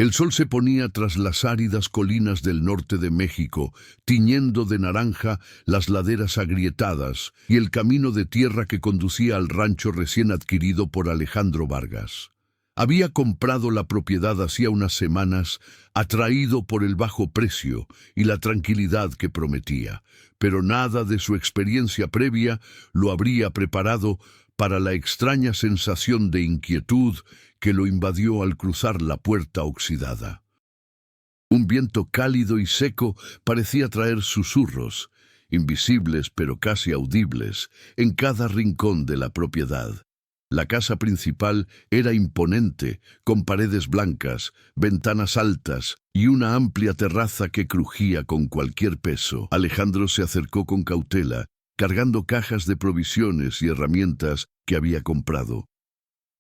El sol se ponía tras las áridas colinas del norte de México, tiñendo de naranja las laderas agrietadas y el camino de tierra que conducía al rancho recién adquirido por Alejandro Vargas. Había comprado la propiedad hacía unas semanas, atraído por el bajo precio y la tranquilidad que prometía, pero nada de su experiencia previa lo habría preparado para la extraña sensación de inquietud que lo invadió al cruzar la puerta oxidada. Un viento cálido y seco parecía traer susurros, invisibles pero casi audibles, en cada rincón de la propiedad. La casa principal era imponente, con paredes blancas, ventanas altas y una amplia terraza que crujía con cualquier peso. Alejandro se acercó con cautela, cargando cajas de provisiones y herramientas que había comprado.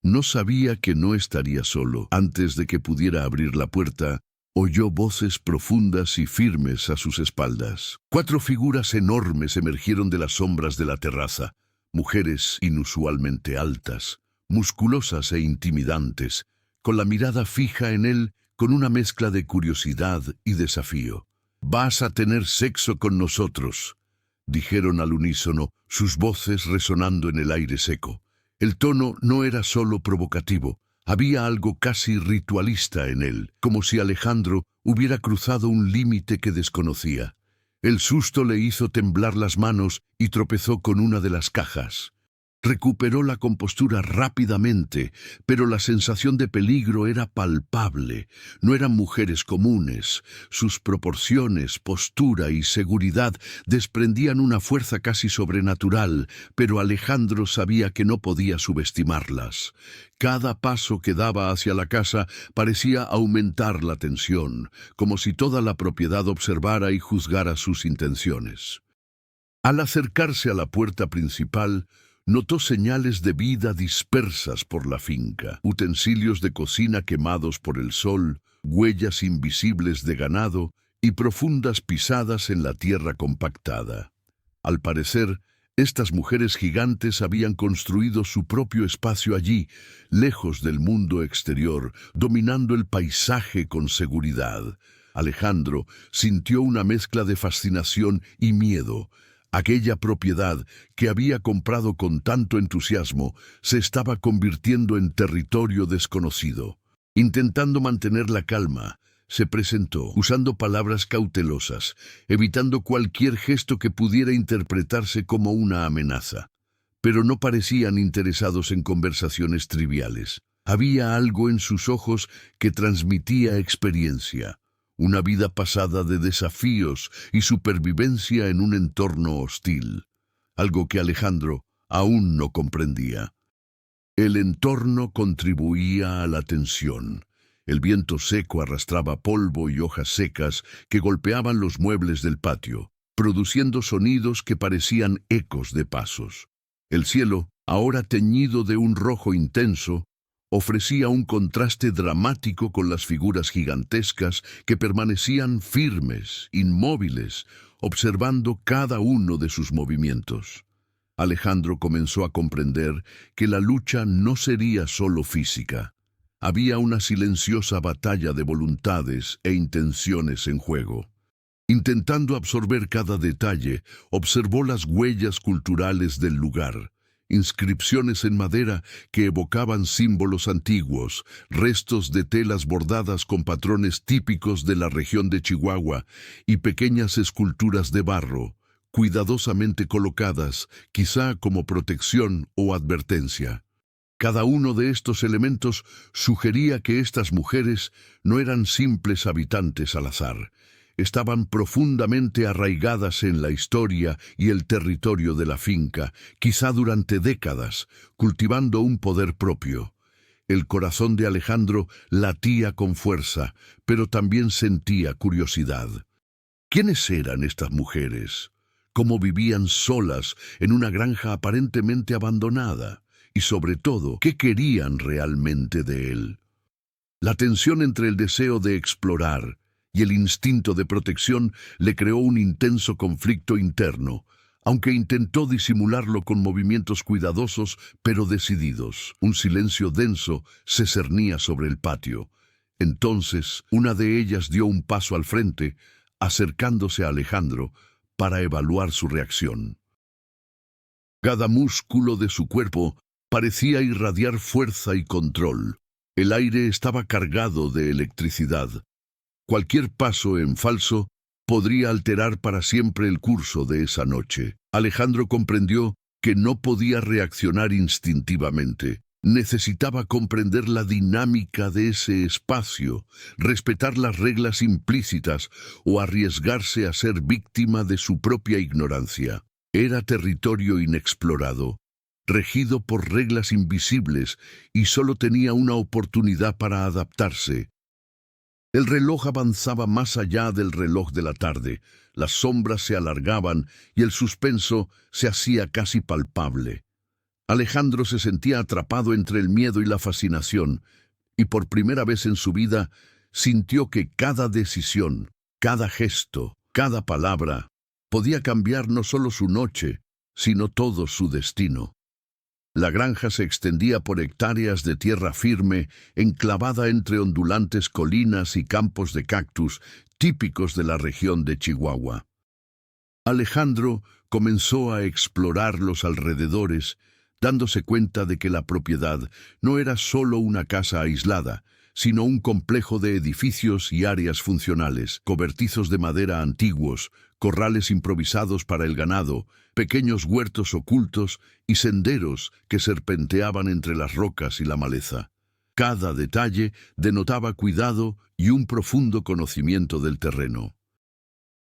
No sabía que no estaría solo. Antes de que pudiera abrir la puerta, oyó voces profundas y firmes a sus espaldas. 4 figuras enormes emergieron de las sombras de la terraza. Mujeres inusualmente altas, musculosas e intimidantes, con la mirada fija en él con una mezcla de curiosidad y desafío. «Vas a tener sexo con nosotros», dijeron al unísono, sus voces resonando en el aire seco. El tono no era solo provocativo, había algo casi ritualista en él, como si Alejandro hubiera cruzado un límite que desconocía. El susto le hizo temblar las manos y tropezó con una de las cajas. Recuperó la compostura rápidamente, pero la sensación de peligro era palpable. No eran mujeres comunes. Sus proporciones, postura y seguridad desprendían una fuerza casi sobrenatural, pero Alejandro sabía que no podía subestimarlas. Cada paso que daba hacia la casa parecía aumentar la tensión, como si toda la propiedad observara y juzgara sus intenciones. Al acercarse a la puerta principal, notó señales de vida dispersas por la finca, utensilios de cocina quemados por el sol, huellas invisibles de ganado y profundas pisadas en la tierra compactada. Al parecer, estas mujeres gigantes habían construido su propio espacio allí, lejos del mundo exterior, dominando el paisaje con seguridad. Alejandro sintió una mezcla de fascinación y miedo. Aquella propiedad que había comprado con tanto entusiasmo se estaba convirtiendo en territorio desconocido. Intentando mantener la calma, se presentó, usando palabras cautelosas, evitando cualquier gesto que pudiera interpretarse como una amenaza. Pero no parecían interesados en conversaciones triviales. Había algo en sus ojos que transmitía experiencia. Una vida pasada de desafíos y supervivencia en un entorno hostil, algo que Alejandro aún no comprendía. El entorno contribuía a la tensión. El viento seco arrastraba polvo y hojas secas que golpeaban los muebles del patio, produciendo sonidos que parecían ecos de pasos. El cielo, ahora teñido de un rojo intenso, ofrecía un contraste dramático con las figuras gigantescas que permanecían firmes, inmóviles, observando cada uno de sus movimientos. Alejandro comenzó a comprender que la lucha no sería solo física. Había una silenciosa batalla de voluntades e intenciones en juego. Intentando absorber cada detalle, observó las huellas culturales del lugar. Inscripciones en madera que evocaban símbolos antiguos, restos de telas bordadas con patrones típicos de la región de Chihuahua y pequeñas esculturas de barro, cuidadosamente colocadas, quizá como protección o advertencia. Cada uno de estos elementos sugería que estas mujeres no eran simples habitantes al azar. Estaban profundamente arraigadas en la historia y el territorio de la finca, quizá durante décadas, cultivando un poder propio. El corazón de Alejandro latía con fuerza, pero también sentía curiosidad. ¿Quiénes eran estas mujeres? ¿Cómo vivían solas en una granja aparentemente abandonada? Y sobre todo, ¿qué querían realmente de él? La tensión entre el deseo de explorar y el instinto de protección le creó un intenso conflicto interno, aunque intentó disimularlo con movimientos cuidadosos pero decididos. Un silencio denso se cernía sobre el patio. Entonces, una de ellas dio un paso al frente, acercándose a Alejandro para evaluar su reacción. Cada músculo de su cuerpo parecía irradiar fuerza y control. El aire estaba cargado de electricidad. Cualquier paso en falso podría alterar para siempre el curso de esa noche. Alejandro comprendió que no podía reaccionar instintivamente. Necesitaba comprender la dinámica de ese espacio, respetar las reglas implícitas o arriesgarse a ser víctima de su propia ignorancia. Era territorio inexplorado, regido por reglas invisibles, y solo tenía una oportunidad para adaptarse. El reloj avanzaba más allá del reloj de la tarde, las sombras se alargaban y el suspenso se hacía casi palpable. Alejandro se sentía atrapado entre el miedo y la fascinación, y por primera vez en su vida sintió que cada decisión, cada gesto, cada palabra, podía cambiar no solo su noche, sino todo su destino. La granja se extendía por hectáreas de tierra firme, enclavada entre ondulantes colinas y campos de cactus, típicos de la región de Chihuahua. Alejandro comenzó a explorar los alrededores, dándose cuenta de que la propiedad no era solo una casa aislada, sino un complejo de edificios y áreas funcionales, cobertizos de madera antiguos, corrales improvisados para el ganado, pequeños huertos ocultos y senderos que serpenteaban entre las rocas y la maleza. Cada detalle denotaba cuidado y un profundo conocimiento del terreno.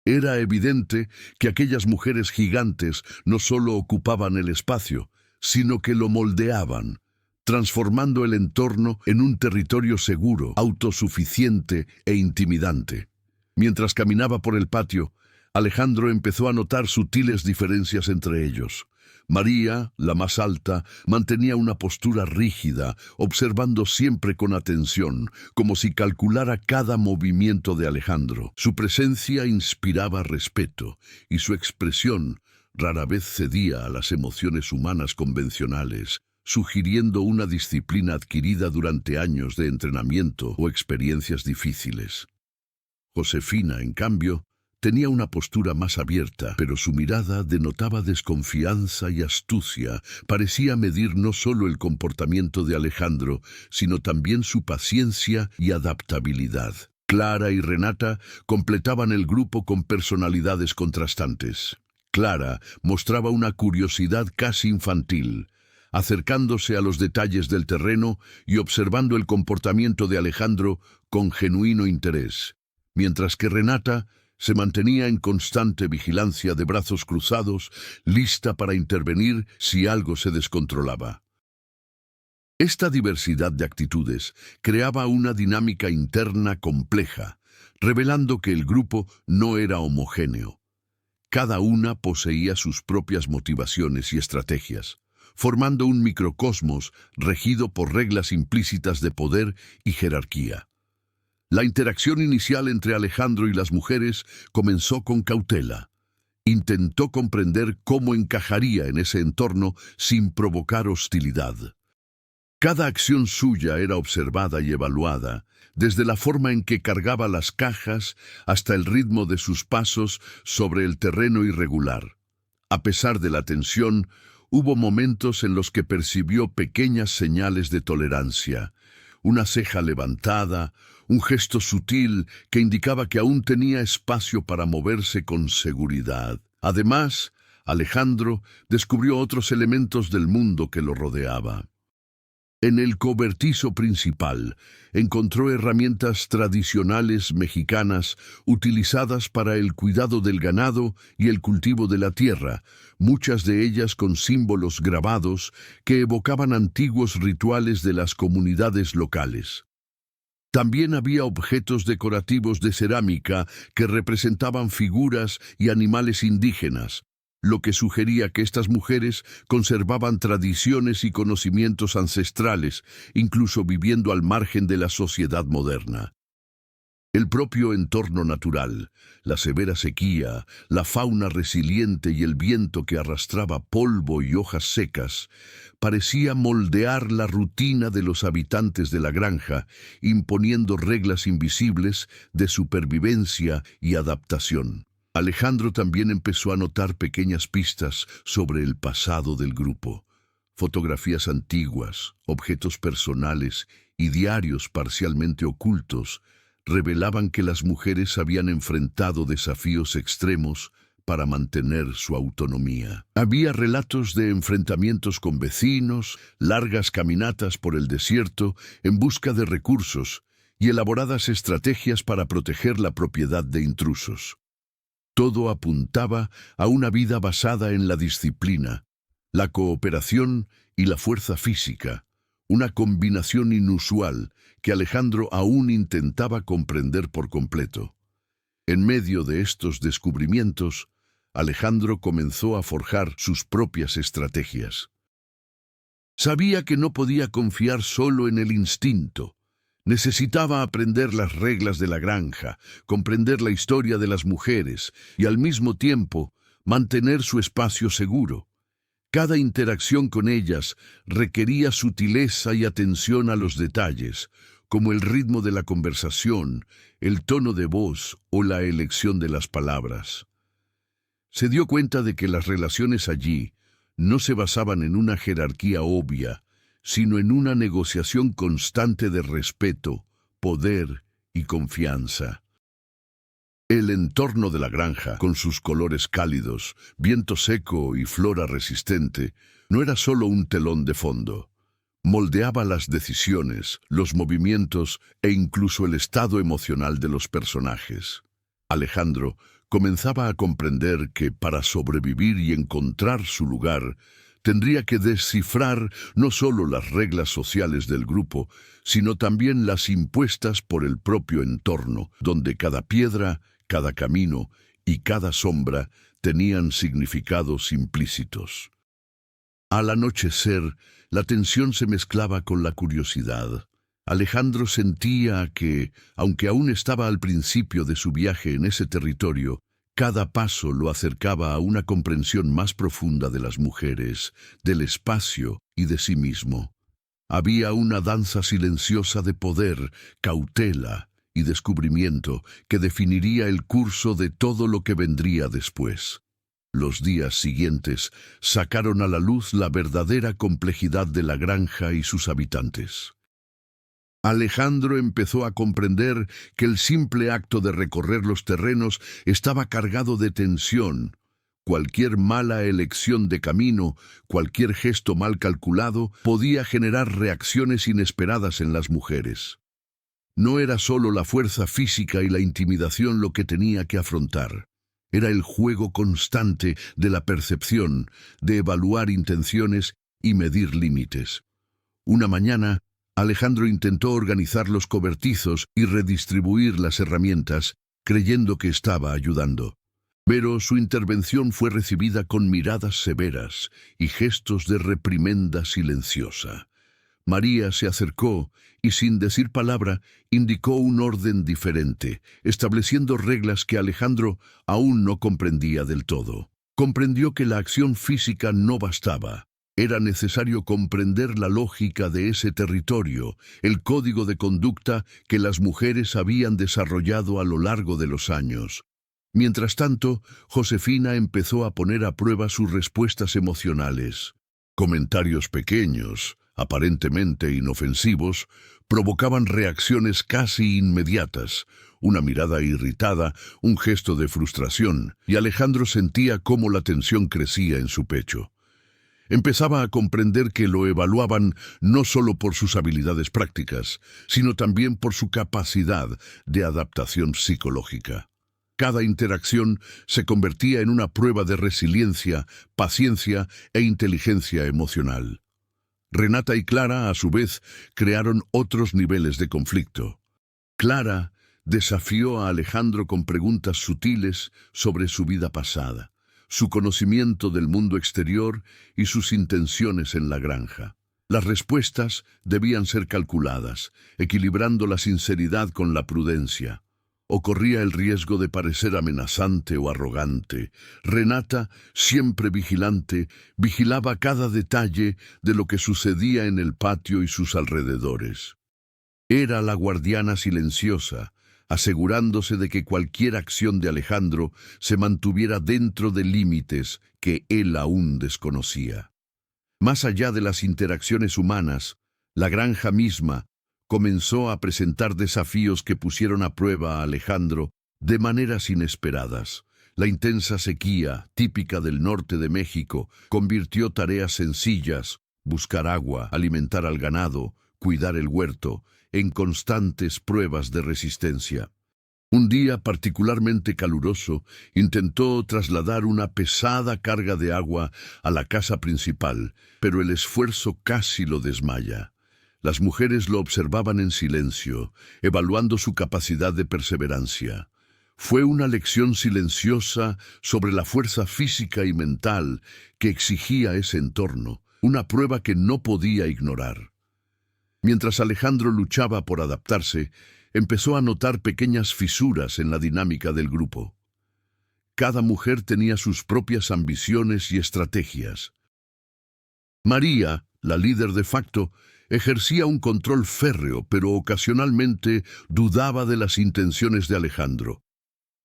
Era evidente que aquellas mujeres gigantes no solo ocupaban el espacio, sino que lo moldeaban, transformando el entorno en un territorio seguro, autosuficiente e intimidante. Mientras caminaba por el patio, Alejandro empezó a notar sutiles diferencias entre ellos. María, la más alta, mantenía una postura rígida, observando siempre con atención, como si calculara cada movimiento de Alejandro. Su presencia inspiraba respeto, y su expresión rara vez cedía a las emociones humanas convencionales, sugiriendo una disciplina adquirida durante años de entrenamiento o experiencias difíciles. Josefina, en cambio, tenía una postura más abierta, pero su mirada denotaba desconfianza y astucia. Parecía medir no solo el comportamiento de Alejandro, sino también su paciencia y adaptabilidad. Clara y Renata completaban el grupo con personalidades contrastantes. Clara mostraba una curiosidad casi infantil, acercándose a los detalles del terreno y observando el comportamiento de Alejandro con genuino interés, mientras que Renata se mantenía en constante vigilancia de brazos cruzados, lista para intervenir si algo se descontrolaba. Esta diversidad de actitudes creaba una dinámica interna compleja, revelando que el grupo no era homogéneo. Cada una poseía sus propias motivaciones y estrategias, formando un microcosmos regido por reglas implícitas de poder y jerarquía. La interacción inicial entre Alejandro y las mujeres comenzó con cautela. Intentó comprender cómo encajaría en ese entorno sin provocar hostilidad. Cada acción suya era observada y evaluada, desde la forma en que cargaba las cajas hasta el ritmo de sus pasos sobre el terreno irregular. A pesar de la tensión, hubo momentos en los que percibió pequeñas señales de tolerancia, una ceja levantada, un gesto sutil que indicaba que aún tenía espacio para moverse con seguridad. Además, Alejandro descubrió otros elementos del mundo que lo rodeaba. En el cobertizo principal encontró herramientas tradicionales mexicanas utilizadas para el cuidado del ganado y el cultivo de la tierra, muchas de ellas con símbolos grabados que evocaban antiguos rituales de las comunidades locales. También había objetos decorativos de cerámica que representaban figuras y animales indígenas, lo que sugería que estas mujeres conservaban tradiciones y conocimientos ancestrales, incluso viviendo al margen de la sociedad moderna. El propio entorno natural, la severa sequía, la fauna resiliente y el viento que arrastraba polvo y hojas secas, parecía moldear la rutina de los habitantes de la granja, imponiendo reglas invisibles de supervivencia y adaptación. Alejandro también empezó a notar pequeñas pistas sobre el pasado del grupo. Fotografías antiguas, objetos personales y diarios parcialmente ocultos revelaban que las mujeres habían enfrentado desafíos extremos para mantener su autonomía. Había relatos de enfrentamientos con vecinos, largas caminatas por el desierto en busca de recursos y elaboradas estrategias para proteger la propiedad de intrusos. Todo apuntaba a una vida basada en la disciplina, la cooperación y la fuerza física, una combinación inusual que Alejandro aún intentaba comprender por completo. En medio de estos descubrimientos, Alejandro comenzó a forjar sus propias estrategias. Sabía que no podía confiar solo en el instinto. Necesitaba aprender las reglas de la granja, comprender la historia de las mujeres y al mismo tiempo mantener su espacio seguro. Cada interacción con ellas requería sutileza y atención a los detalles, como el ritmo de la conversación, el tono de voz o la elección de las palabras. Se dio cuenta de que las relaciones allí no se basaban en una jerarquía obvia, sino en una negociación constante de respeto, poder y confianza. El entorno de la granja, con sus colores cálidos, viento seco y flora resistente, no era solo un telón de fondo. Moldeaba las decisiones, los movimientos e incluso el estado emocional de los personajes. Alejandro comenzaba a comprender que para sobrevivir y encontrar su lugar, tendría que descifrar no solo las reglas sociales del grupo, sino también las impuestas por el propio entorno, donde cada piedra, cada camino y cada sombra tenían significados implícitos. Al anochecer, la tensión se mezclaba con la curiosidad. Alejandro sentía que, aunque aún estaba al principio de su viaje en ese territorio, cada paso lo acercaba a una comprensión más profunda de las mujeres, del espacio y de sí mismo. Había una danza silenciosa de poder, cautela y descubrimiento que definiría el curso de todo lo que vendría después. Los días siguientes sacaron a la luz la verdadera complejidad de la granja y sus habitantes. Alejandro empezó a comprender que el simple acto de recorrer los terrenos estaba cargado de tensión. Cualquier mala elección de camino, cualquier gesto mal calculado, podía generar reacciones inesperadas en las mujeres. No era solo la fuerza física y la intimidación lo que tenía que afrontar. Era el juego constante de la percepción, de evaluar intenciones y medir límites. Una mañana, Alejandro intentó organizar los cobertizos y redistribuir las herramientas, creyendo que estaba ayudando. Pero su intervención fue recibida con miradas severas y gestos de reprimenda silenciosa. María se acercó y, sin decir palabra, indicó un orden diferente, estableciendo reglas que Alejandro aún no comprendía del todo. Comprendió que la acción física no bastaba. Era necesario comprender la lógica de ese territorio, el código de conducta que las mujeres habían desarrollado a lo largo de los años. Mientras tanto, Josefina empezó a poner a prueba sus respuestas emocionales. Comentarios pequeños, aparentemente inofensivos, provocaban reacciones casi inmediatas, una mirada irritada, un gesto de frustración, y Alejandro sentía cómo la tensión crecía en su pecho. Empezaba a comprender que lo evaluaban no solo por sus habilidades prácticas, sino también por su capacidad de adaptación psicológica. Cada interacción se convertía en una prueba de resiliencia, paciencia e inteligencia emocional. Renata y Clara, a su vez, crearon otros niveles de conflicto. Clara desafió a Alejandro con preguntas sutiles sobre su vida pasada, su conocimiento del mundo exterior y sus intenciones en la granja. Las respuestas debían ser calculadas, equilibrando la sinceridad con la prudencia. o corría el riesgo de parecer amenazante o arrogante. Renata, siempre vigilante, vigilaba cada detalle de lo que sucedía en el patio y sus alrededores. Era la guardiana silenciosa, asegurándose de que cualquier acción de Alejandro se mantuviera dentro de límites que él aún desconocía. Más allá de las interacciones humanas, la granja misma comenzó a presentar desafíos que pusieron a prueba a Alejandro de maneras inesperadas. La intensa sequía, típica del norte de México, convirtió tareas sencillas, buscar agua, alimentar al ganado, cuidar el huerto, en constantes pruebas de resistencia. Un día particularmente caluroso, intentó trasladar una pesada carga de agua a la casa principal, pero el esfuerzo casi lo desmaya. Las mujeres lo observaban en silencio, evaluando su capacidad de perseverancia. Fue una lección silenciosa sobre la fuerza física y mental que exigía ese entorno, una prueba que no podía ignorar. Mientras Alejandro luchaba por adaptarse, empezó a notar pequeñas fisuras en la dinámica del grupo. Cada mujer tenía sus propias ambiciones y estrategias. María, la líder de facto, ejercía un control férreo, pero ocasionalmente dudaba de las intenciones de Alejandro.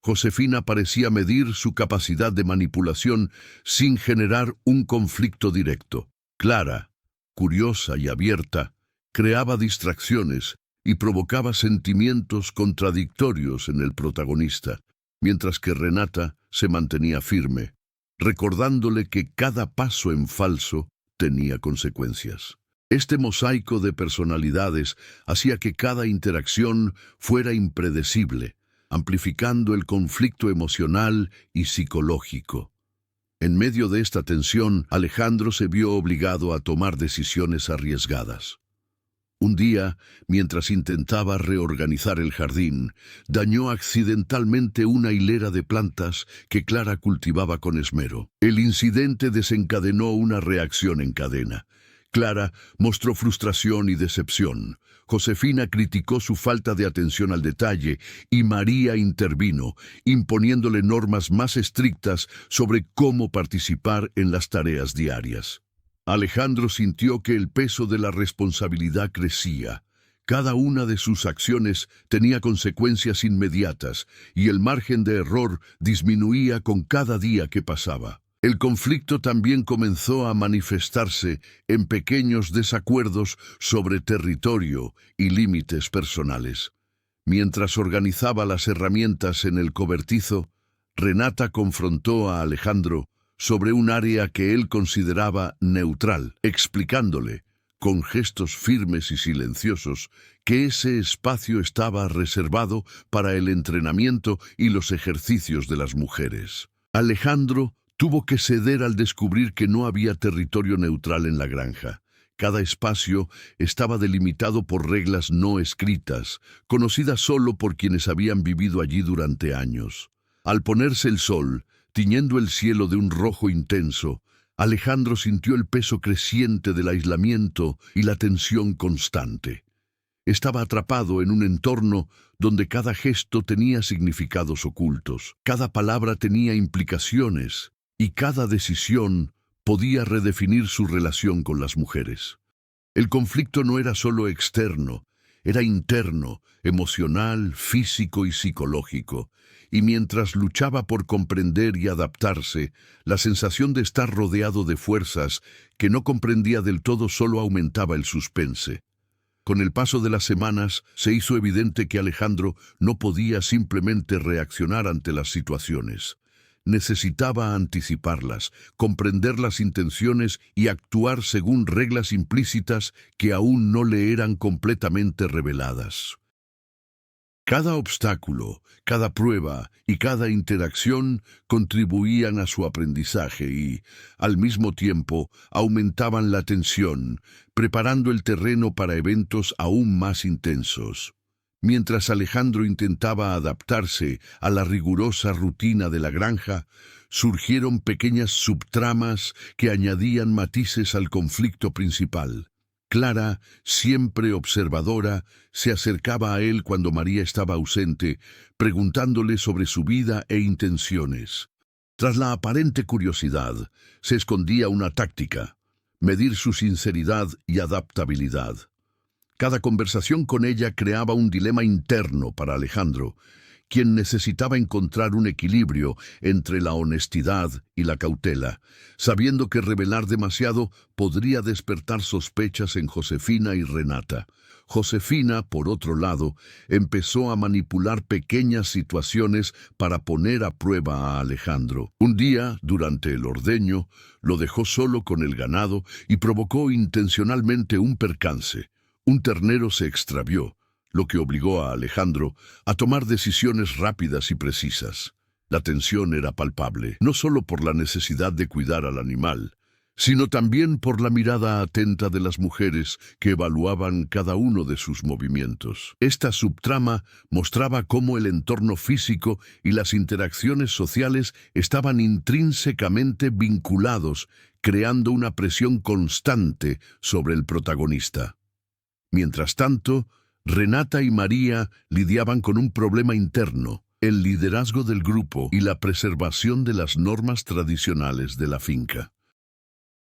Josefina parecía medir su capacidad de manipulación sin generar un conflicto directo. Clara, curiosa y abierta, creaba distracciones y provocaba sentimientos contradictorios en el protagonista, mientras que Renata se mantenía firme, recordándole que cada paso en falso tenía consecuencias. Este mosaico de personalidades hacía que cada interacción fuera impredecible, amplificando el conflicto emocional y psicológico. En medio de esta tensión, Alejandro se vio obligado a tomar decisiones arriesgadas. Un día, mientras intentaba reorganizar el jardín, dañó accidentalmente una hilera de plantas que Clara cultivaba con esmero. El incidente desencadenó una reacción en cadena. Clara mostró frustración y decepción. Josefina criticó su falta de atención al detalle y María intervino, imponiéndole normas más estrictas sobre cómo participar en las tareas diarias. Alejandro sintió que el peso de la responsabilidad crecía. Cada una de sus acciones tenía consecuencias inmediatas y el margen de error disminuía con cada día que pasaba. El conflicto también comenzó a manifestarse en pequeños desacuerdos sobre territorio y límites personales. Mientras organizaba las herramientas en el cobertizo, Renata confrontó a Alejandro sobre un área que él consideraba neutral, explicándole, con gestos firmes y silenciosos, que ese espacio estaba reservado para el entrenamiento y los ejercicios de las mujeres. Alejandro tuvo que ceder al descubrir que no había territorio neutral en la granja. Cada espacio estaba delimitado por reglas no escritas, conocidas solo por quienes habían vivido allí durante años. Al ponerse el sol, tiñendo el cielo de un rojo intenso, Alejandro sintió el peso creciente del aislamiento y la tensión constante. Estaba atrapado en un entorno donde cada gesto tenía significados ocultos, cada palabra tenía implicaciones y cada decisión podía redefinir su relación con las mujeres. El conflicto no era solo externo, era interno, emocional, físico y psicológico. Y mientras luchaba por comprender y adaptarse, la sensación de estar rodeado de fuerzas que no comprendía del todo solo aumentaba el suspense. Con el paso de las semanas, se hizo evidente que Alejandro no podía simplemente reaccionar ante las situaciones. Necesitaba anticiparlas, comprender las intenciones y actuar según reglas implícitas que aún no le eran completamente reveladas. Cada obstáculo, cada prueba y cada interacción contribuían a su aprendizaje y, al mismo tiempo, aumentaban la tensión, preparando el terreno para eventos aún más intensos. Mientras Alejandro intentaba adaptarse a la rigurosa rutina de la granja, surgieron pequeñas subtramas que añadían matices al conflicto principal. Clara, siempre observadora, se acercaba a él cuando María estaba ausente, preguntándole sobre su vida e intenciones. Tras la aparente curiosidad, se escondía una táctica: medir su sinceridad y adaptabilidad. Cada conversación con ella creaba un dilema interno para Alejandro, quien necesitaba encontrar un equilibrio entre la honestidad y la cautela, sabiendo que revelar demasiado podría despertar sospechas en Josefina y Renata. Josefina, por otro lado, empezó a manipular pequeñas situaciones para poner a prueba a Alejandro. Un día, durante el ordeño, lo dejó solo con el ganado y provocó intencionalmente un percance. Un ternero se extravió, lo que obligó a Alejandro a tomar decisiones rápidas y precisas. La tensión era palpable, no solo por la necesidad de cuidar al animal, sino también por la mirada atenta de las mujeres que evaluaban cada uno de sus movimientos. Esta subtrama mostraba cómo el entorno físico y las interacciones sociales estaban intrínsecamente vinculados, creando una presión constante sobre el protagonista. Mientras tanto, Renata y María lidiaban con un problema interno: el liderazgo del grupo y la preservación de las normas tradicionales de la finca.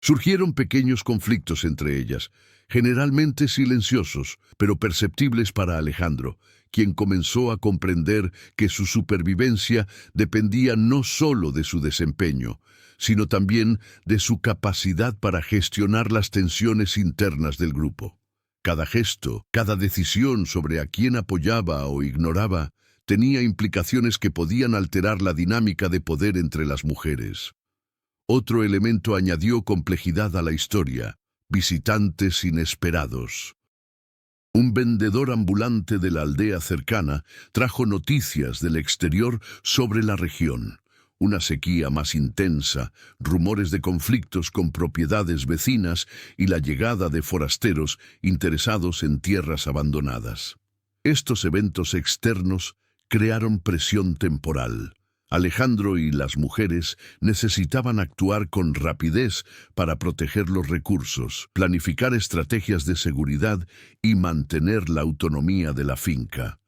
Surgieron pequeños conflictos entre ellas, generalmente silenciosos, pero perceptibles para Alejandro, quien comenzó a comprender que su supervivencia dependía no solo de su desempeño, sino también de su capacidad para gestionar las tensiones internas del grupo. Cada gesto, cada decisión sobre a quién apoyaba o ignoraba, tenía implicaciones que podían alterar la dinámica de poder entre las mujeres. Otro elemento añadió complejidad a la historia: visitantes inesperados. Un vendedor ambulante de la aldea cercana trajo noticias del exterior sobre la región. Una sequía más intensa, rumores de conflictos con propiedades vecinas y la llegada de forasteros interesados en tierras abandonadas. Estos eventos externos crearon presión temporal. Alejandro y las mujeres necesitaban actuar con rapidez para proteger los recursos, planificar estrategias de seguridad y mantener la autonomía de la finca.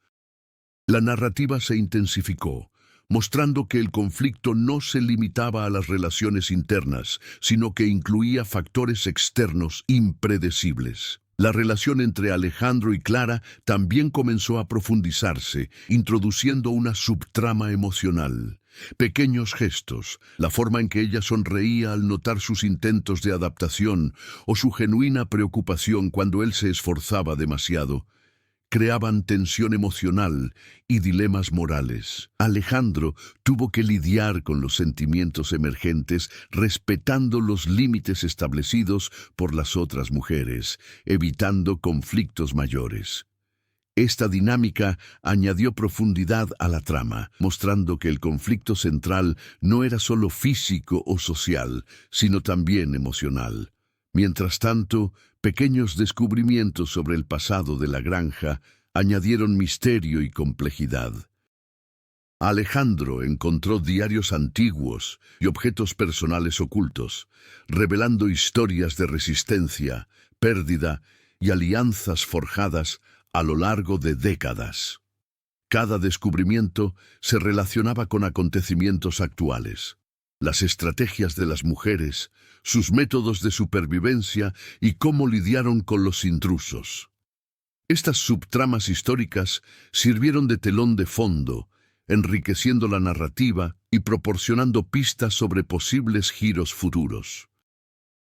La narrativa se intensificó, mostrando que el conflicto no se limitaba a las relaciones internas, sino que incluía factores externos impredecibles. La relación entre Alejandro y Clara también comenzó a profundizarse, introduciendo una subtrama emocional. Pequeños gestos, la forma en que ella sonreía al notar sus intentos de adaptación o su genuina preocupación cuando él se esforzaba demasiado, creaban tensión emocional y dilemas morales. Alejandro tuvo que lidiar con los sentimientos emergentes, respetando los límites establecidos por las otras mujeres, evitando conflictos mayores. Esta dinámica añadió profundidad a la trama, mostrando que el conflicto central no era solo físico o social, sino también emocional. Mientras tanto, pequeños descubrimientos sobre el pasado de la granja añadieron misterio y complejidad. Alejandro encontró diarios antiguos y objetos personales ocultos, revelando historias de resistencia, pérdida y alianzas forjadas a lo largo de décadas. Cada descubrimiento se relacionaba con acontecimientos actuales: las estrategias de las mujeres, sus métodos de supervivencia y cómo lidiaron con los intrusos. Estas subtramas históricas sirvieron de telón de fondo, enriqueciendo la narrativa y proporcionando pistas sobre posibles giros futuros.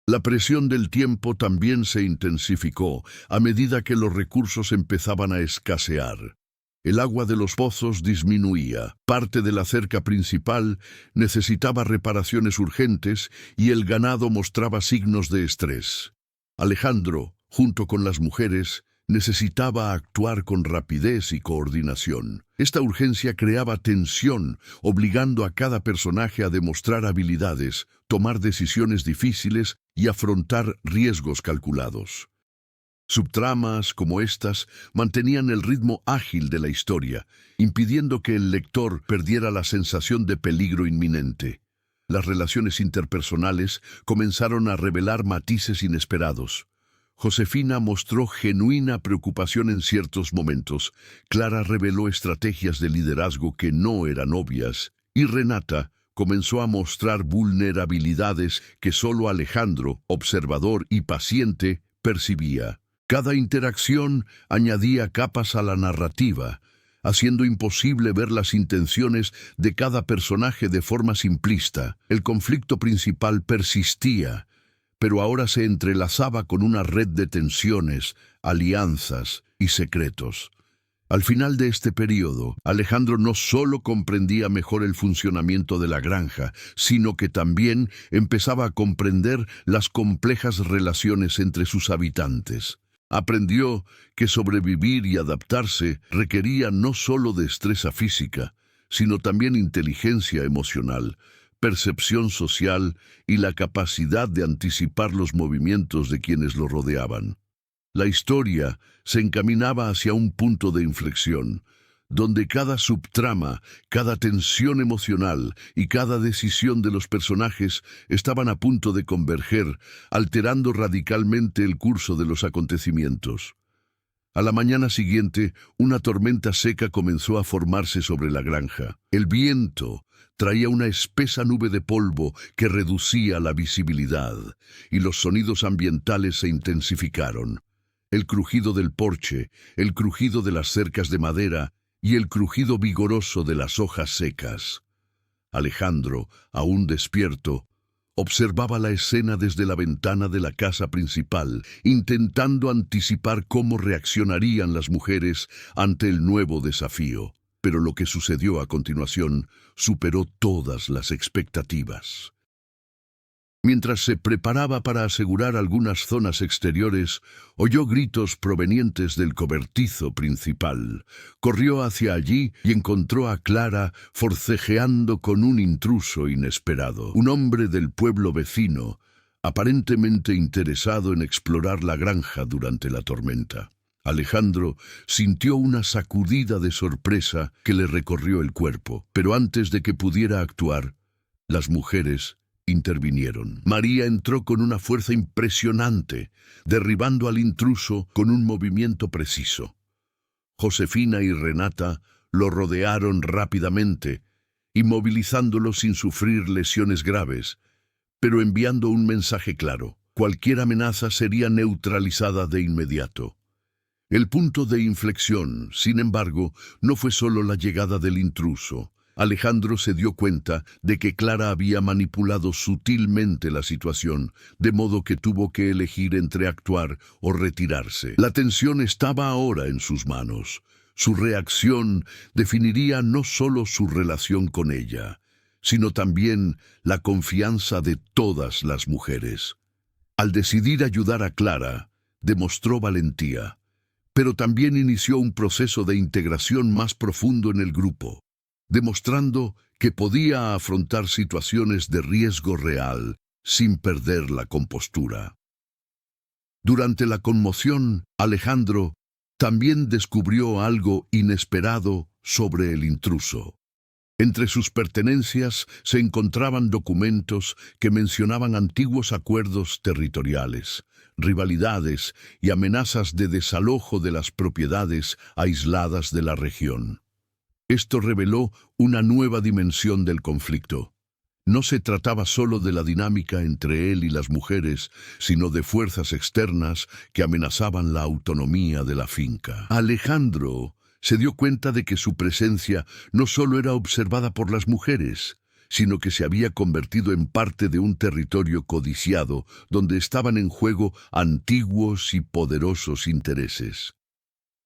La presión del tiempo también se intensificó a medida que los recursos empezaban a escasear. El agua de los pozos disminuía, parte de la cerca principal necesitaba reparaciones urgentes y el ganado mostraba signos de estrés. Alejandro, junto con las mujeres, necesitaba actuar con rapidez y coordinación. Esta urgencia creaba tensión, obligando a cada personaje a demostrar habilidades, tomar decisiones difíciles y afrontar riesgos calculados. Subtramas como estas mantenían el ritmo ágil de la historia, impidiendo que el lector perdiera la sensación de peligro inminente. Las relaciones interpersonales comenzaron a revelar matices inesperados. Josefina mostró genuina preocupación en ciertos momentos. Clara reveló estrategias de liderazgo que no eran obvias. Y Renata comenzó a mostrar vulnerabilidades que solo Alejandro, observador y paciente, percibía. Cada interacción añadía capas a la narrativa, haciendo imposible ver las intenciones de cada personaje de forma simplista. El conflicto principal persistía, pero ahora se entrelazaba con una red de tensiones, alianzas y secretos. Al final de este periodo, Alejandro no solo comprendía mejor el funcionamiento de la granja, sino que también empezaba a comprender las complejas relaciones entre sus habitantes. Aprendió que sobrevivir y adaptarse requería no solo destreza física, sino también inteligencia emocional, percepción social y la capacidad de anticipar los movimientos de quienes lo rodeaban. La historia se encaminaba hacia un punto de inflexión, donde cada subtrama, cada tensión emocional y cada decisión de los personajes estaban a punto de converger, alterando radicalmente el curso de los acontecimientos. A la mañana siguiente, una tormenta seca comenzó a formarse sobre la granja. El viento traía una espesa nube de polvo que reducía la visibilidad, y los sonidos ambientales se intensificaron. El crujido del porche, el crujido de las cercas de madera y el crujido vigoroso de las hojas secas. Alejandro, aún despierto, observaba la escena desde la ventana de la casa principal, intentando anticipar cómo reaccionarían las mujeres ante el nuevo desafío. Pero lo que sucedió a continuación superó todas las expectativas. Mientras se preparaba para asegurar algunas zonas exteriores, oyó gritos provenientes del cobertizo principal. Corrió hacia allí y encontró a Clara forcejeando con un intruso inesperado, un hombre del pueblo vecino, aparentemente interesado en explorar la granja durante la tormenta. Alejandro sintió una sacudida de sorpresa que le recorrió el cuerpo, pero antes de que pudiera actuar, las mujeres intervinieron. María entró con una fuerza impresionante, derribando al intruso con un movimiento preciso. Josefina y Renata lo rodearon rápidamente, inmovilizándolo sin sufrir lesiones graves, pero enviando un mensaje claro: cualquier amenaza sería neutralizada de inmediato. El punto de inflexión, sin embargo, no fue solo la llegada del intruso. Alejandro se dio cuenta de que Clara había manipulado sutilmente la situación, de modo que tuvo que elegir entre actuar o retirarse. La tensión estaba ahora en sus manos. Su reacción definiría no solo su relación con ella, sino también la confianza de todas las mujeres. Al decidir ayudar a Clara, demostró valentía, pero también inició un proceso de integración más profundo en el grupo, demostrando que podía afrontar situaciones de riesgo real sin perder la compostura. Durante la conmoción, Alejandro también descubrió algo inesperado sobre el intruso. Entre sus pertenencias se encontraban documentos que mencionaban antiguos acuerdos territoriales, rivalidades y amenazas de desalojo de las propiedades aisladas de la región. Esto reveló una nueva dimensión del conflicto. No se trataba solo de la dinámica entre él y las mujeres, sino de fuerzas externas que amenazaban la autonomía de la finca. Alejandro se dio cuenta de que su presencia no solo era observada por las mujeres, sino que se había convertido en parte de un territorio codiciado donde estaban en juego antiguos y poderosos intereses.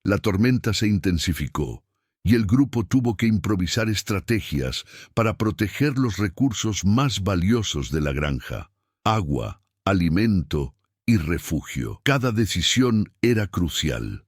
La tormenta se intensificó, y el grupo tuvo que improvisar estrategias para proteger los recursos más valiosos de la granja: agua, alimento y refugio. Cada decisión era crucial.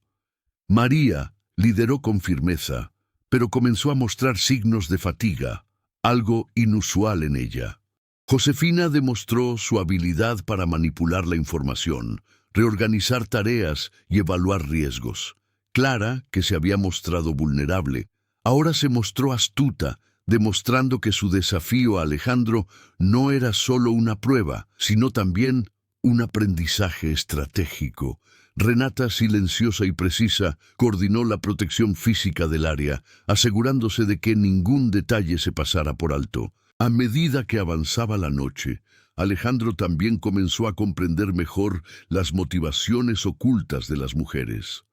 María lideró con firmeza, pero comenzó a mostrar signos de fatiga, algo inusual en ella. Josefina demostró su habilidad para manipular la información, reorganizar tareas y evaluar riesgos. Clara, que se había mostrado vulnerable, ahora se mostró astuta, demostrando que su desafío a Alejandro no era solo una prueba, sino también Un aprendizaje estratégico. Renata, silenciosa y precisa, coordinó la protección física del área, asegurándose de que ningún detalle se pasara por alto. A medida que avanzaba la noche, Alejandro también comenzó a comprender mejor las motivaciones ocultas de las mujeres.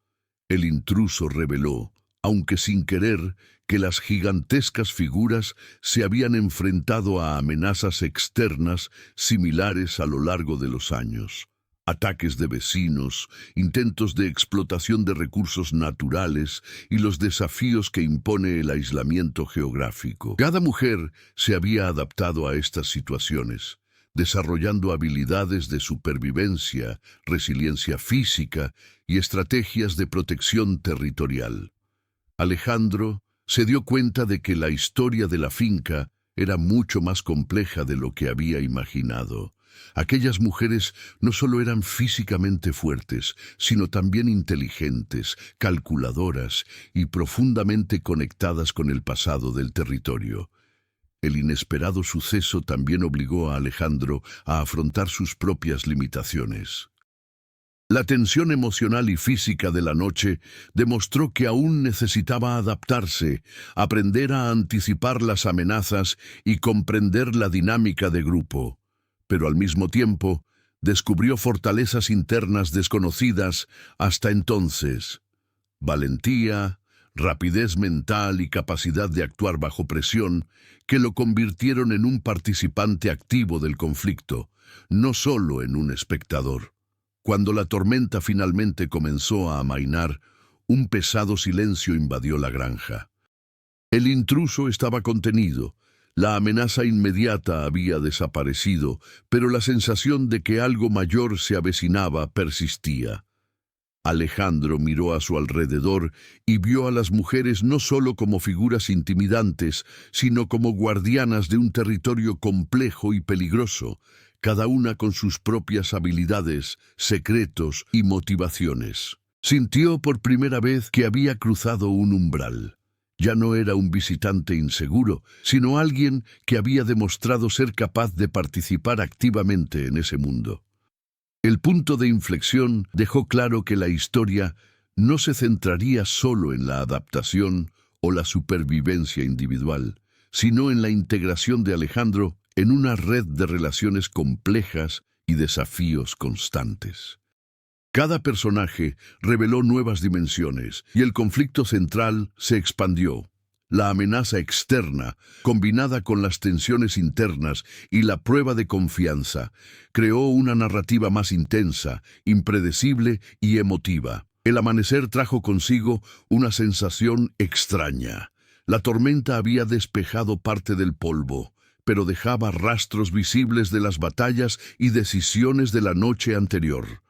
El intruso reveló, aunque sin querer, que las gigantescas figuras se habían enfrentado a amenazas externas similares a lo largo de los años. Ataques de vecinos, intentos de explotación de recursos naturales y los desafíos que impone el aislamiento geográfico. Cada mujer se había adaptado a estas situaciones, desarrollando habilidades de supervivencia, resiliencia física y estrategias de protección territorial. Alejandro se dio cuenta de que la historia de la finca era mucho más compleja de lo que había imaginado. Aquellas mujeres no solo eran físicamente fuertes, sino también inteligentes, calculadoras y profundamente conectadas con el pasado del territorio. El inesperado suceso también obligó a Alejandro a afrontar sus propias limitaciones. La tensión emocional y física de la noche demostró que aún necesitaba adaptarse, aprender a anticipar las amenazas y comprender la dinámica de grupo. Pero al mismo tiempo, descubrió fortalezas internas desconocidas hasta entonces: valentía, rapidez mental y capacidad de actuar bajo presión, que lo convirtieron en un participante activo del conflicto, no solo en un espectador. Cuando la tormenta finalmente comenzó a amainar, un pesado silencio invadió la granja. El intruso estaba contenido. La amenaza inmediata había desaparecido, pero la sensación de que algo mayor se avecinaba persistía. Alejandro miró a su alrededor y vio a las mujeres no solo como figuras intimidantes, sino como guardianas de un territorio complejo y peligroso, cada una con sus propias habilidades, secretos y motivaciones. Sintió por primera vez que había cruzado un umbral. Ya no era un visitante inseguro, sino alguien que había demostrado ser capaz de participar activamente en ese mundo. El punto de inflexión dejó claro que la historia no se centraría solo en la adaptación o la supervivencia individual, sino en la integración de Alejandro en una red de relaciones complejas y desafíos constantes. Cada personaje reveló nuevas dimensiones y el conflicto central se expandió. La amenaza externa, combinada con las tensiones internas y la prueba de confianza, creó una narrativa más intensa, impredecible y emotiva. El amanecer trajo consigo una sensación extraña. La tormenta había despejado parte del polvo, pero dejaba rastros visibles de las batallas y decisiones de la noche anterior.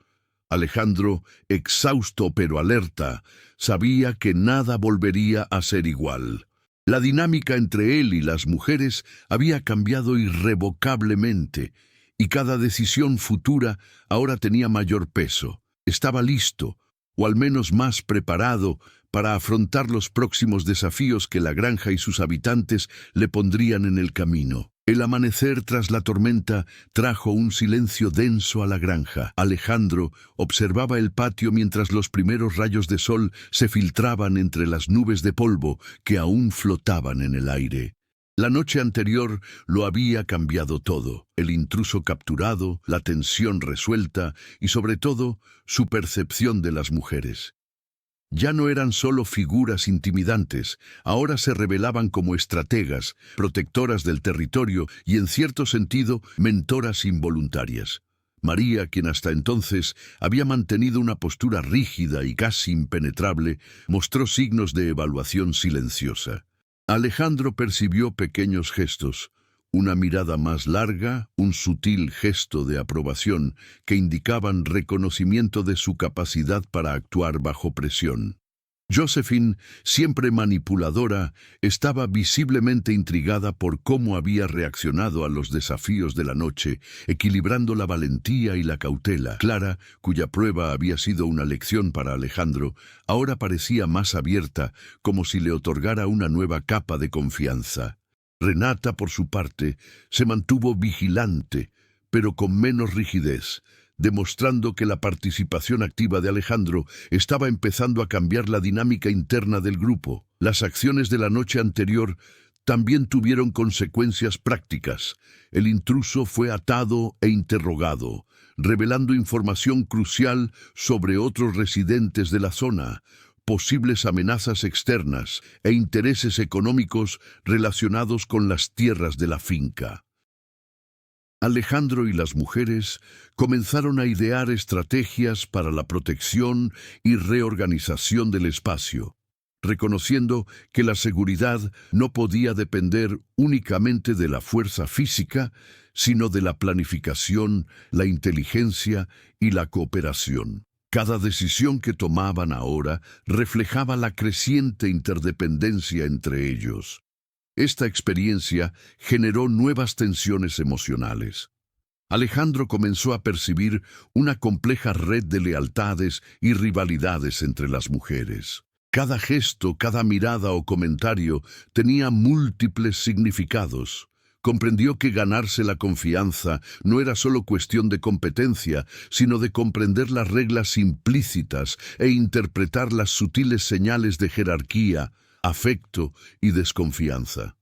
Alejandro, exhausto pero alerta, sabía que nada volvería a ser igual. La dinámica entre él y las mujeres había cambiado irrevocablemente, y cada decisión futura ahora tenía mayor peso. Estaba listo, o al menos más preparado, para afrontar los próximos desafíos que la granja y sus habitantes le pondrían en el camino. El amanecer tras la tormenta trajo un silencio denso a la granja. Alejandro observaba el patio mientras los primeros rayos de sol se filtraban entre las nubes de polvo que aún flotaban en el aire. La noche anterior lo había cambiado todo: el intruso capturado, la tensión resuelta y, sobre todo, su percepción de las mujeres. Ya no eran solo figuras intimidantes, ahora se revelaban como estrategas, protectoras del territorio y, en cierto sentido, mentoras involuntarias. María, quien hasta entonces había mantenido una postura rígida y casi impenetrable, mostró signos de evaluación silenciosa. Alejandro percibió pequeños gestos: una mirada más larga, un sutil gesto de aprobación que indicaban reconocimiento de su capacidad para actuar bajo presión. Josephine, siempre manipuladora, estaba visiblemente intrigada por cómo había reaccionado a los desafíos de la noche, equilibrando la valentía y la cautela. Clara, cuya prueba había sido una lección para Alejandro, ahora parecía más abierta, como si le otorgara una nueva capa de confianza. Renata, por su parte, se mantuvo vigilante, pero con menos rigidez, demostrando que la participación activa de Alejandro estaba empezando a cambiar la dinámica interna del grupo. Las acciones de la noche anterior también tuvieron consecuencias prácticas. El intruso fue atado e interrogado, revelando información crucial sobre otros residentes de la zona, posibles amenazas externas e intereses económicos relacionados con las tierras de la finca. Alejandro y las mujeres comenzaron a idear estrategias para la protección y reorganización del espacio, reconociendo que la seguridad no podía depender únicamente de la fuerza física, sino de la planificación, la inteligencia y la cooperación. Cada decisión que tomaban ahora reflejaba la creciente interdependencia entre ellos. Esta experiencia generó nuevas tensiones emocionales. Alejandro comenzó a percibir una compleja red de lealtades y rivalidades entre las mujeres. Cada gesto, cada mirada o comentario tenía múltiples significados. Comprendió que ganarse la confianza no era solo cuestión de competencia, sino de comprender las reglas implícitas e interpretar las sutiles señales de jerarquía, afecto y desconfianza.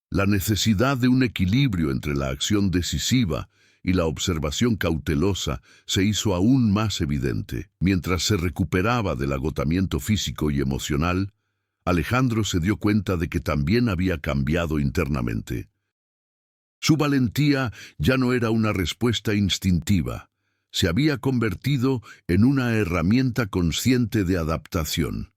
La necesidad de un equilibrio entre la acción decisiva y la observación cautelosa se hizo aún más evidente. Mientras se recuperaba del agotamiento físico y emocional, Alejandro se dio cuenta de que también había cambiado internamente. Su valentía ya no era una respuesta instintiva, se había convertido en una herramienta consciente de adaptación.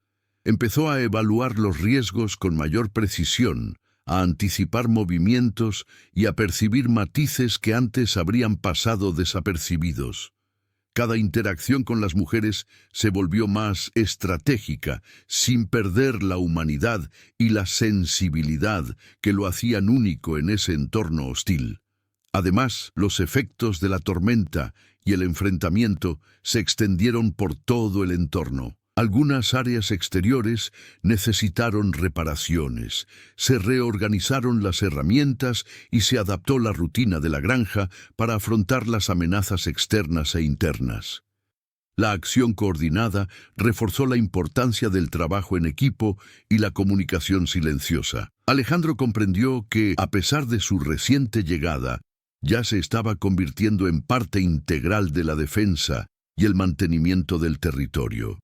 Empezó a evaluar los riesgos con mayor precisión, a anticipar movimientos y a percibir matices que antes habrían pasado desapercibidos. Cada interacción con las mujeres se volvió más estratégica, sin perder la humanidad y la sensibilidad que lo hacían único en ese entorno hostil. Además, los efectos de la tormenta y el enfrentamiento se extendieron por todo el entorno. Algunas áreas exteriores necesitaron reparaciones, se reorganizaron las herramientas y se adaptó la rutina de la granja para afrontar las amenazas externas e internas. La acción coordinada reforzó la importancia del trabajo en equipo y la comunicación silenciosa. Alejandro comprendió que, a pesar de su reciente llegada, ya se estaba convirtiendo en parte integral de la defensa y el mantenimiento del territorio.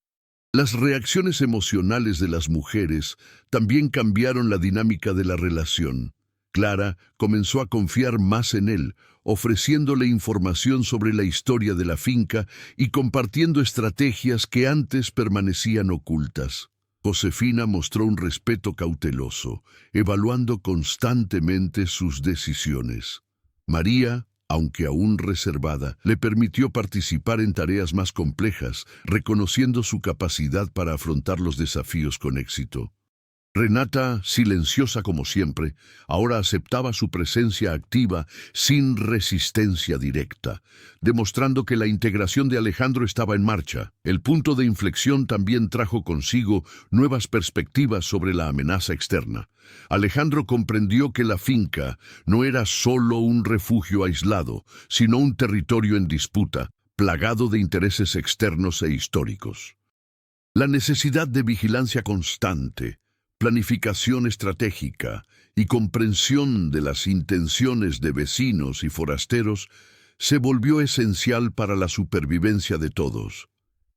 Las reacciones emocionales de las mujeres también cambiaron la dinámica de la relación. Clara comenzó a confiar más en él, ofreciéndole información sobre la historia de la finca y compartiendo estrategias que antes permanecían ocultas. Josefina mostró un respeto cauteloso, evaluando constantemente sus decisiones. María, aunque aún reservada, le permitió participar en tareas más complejas, reconociendo su capacidad para afrontar los desafíos con éxito. Renata, silenciosa como siempre, ahora aceptaba su presencia activa sin resistencia directa, demostrando que la integración de Alejandro estaba en marcha. El punto de inflexión también trajo consigo nuevas perspectivas sobre la amenaza externa. Alejandro comprendió que la finca no era solo un refugio aislado, sino un territorio en disputa, plagado de intereses externos e históricos. La necesidad de vigilancia constante, planificación estratégica y comprensión de las intenciones de vecinos y forasteros se volvió esencial para la supervivencia de todos.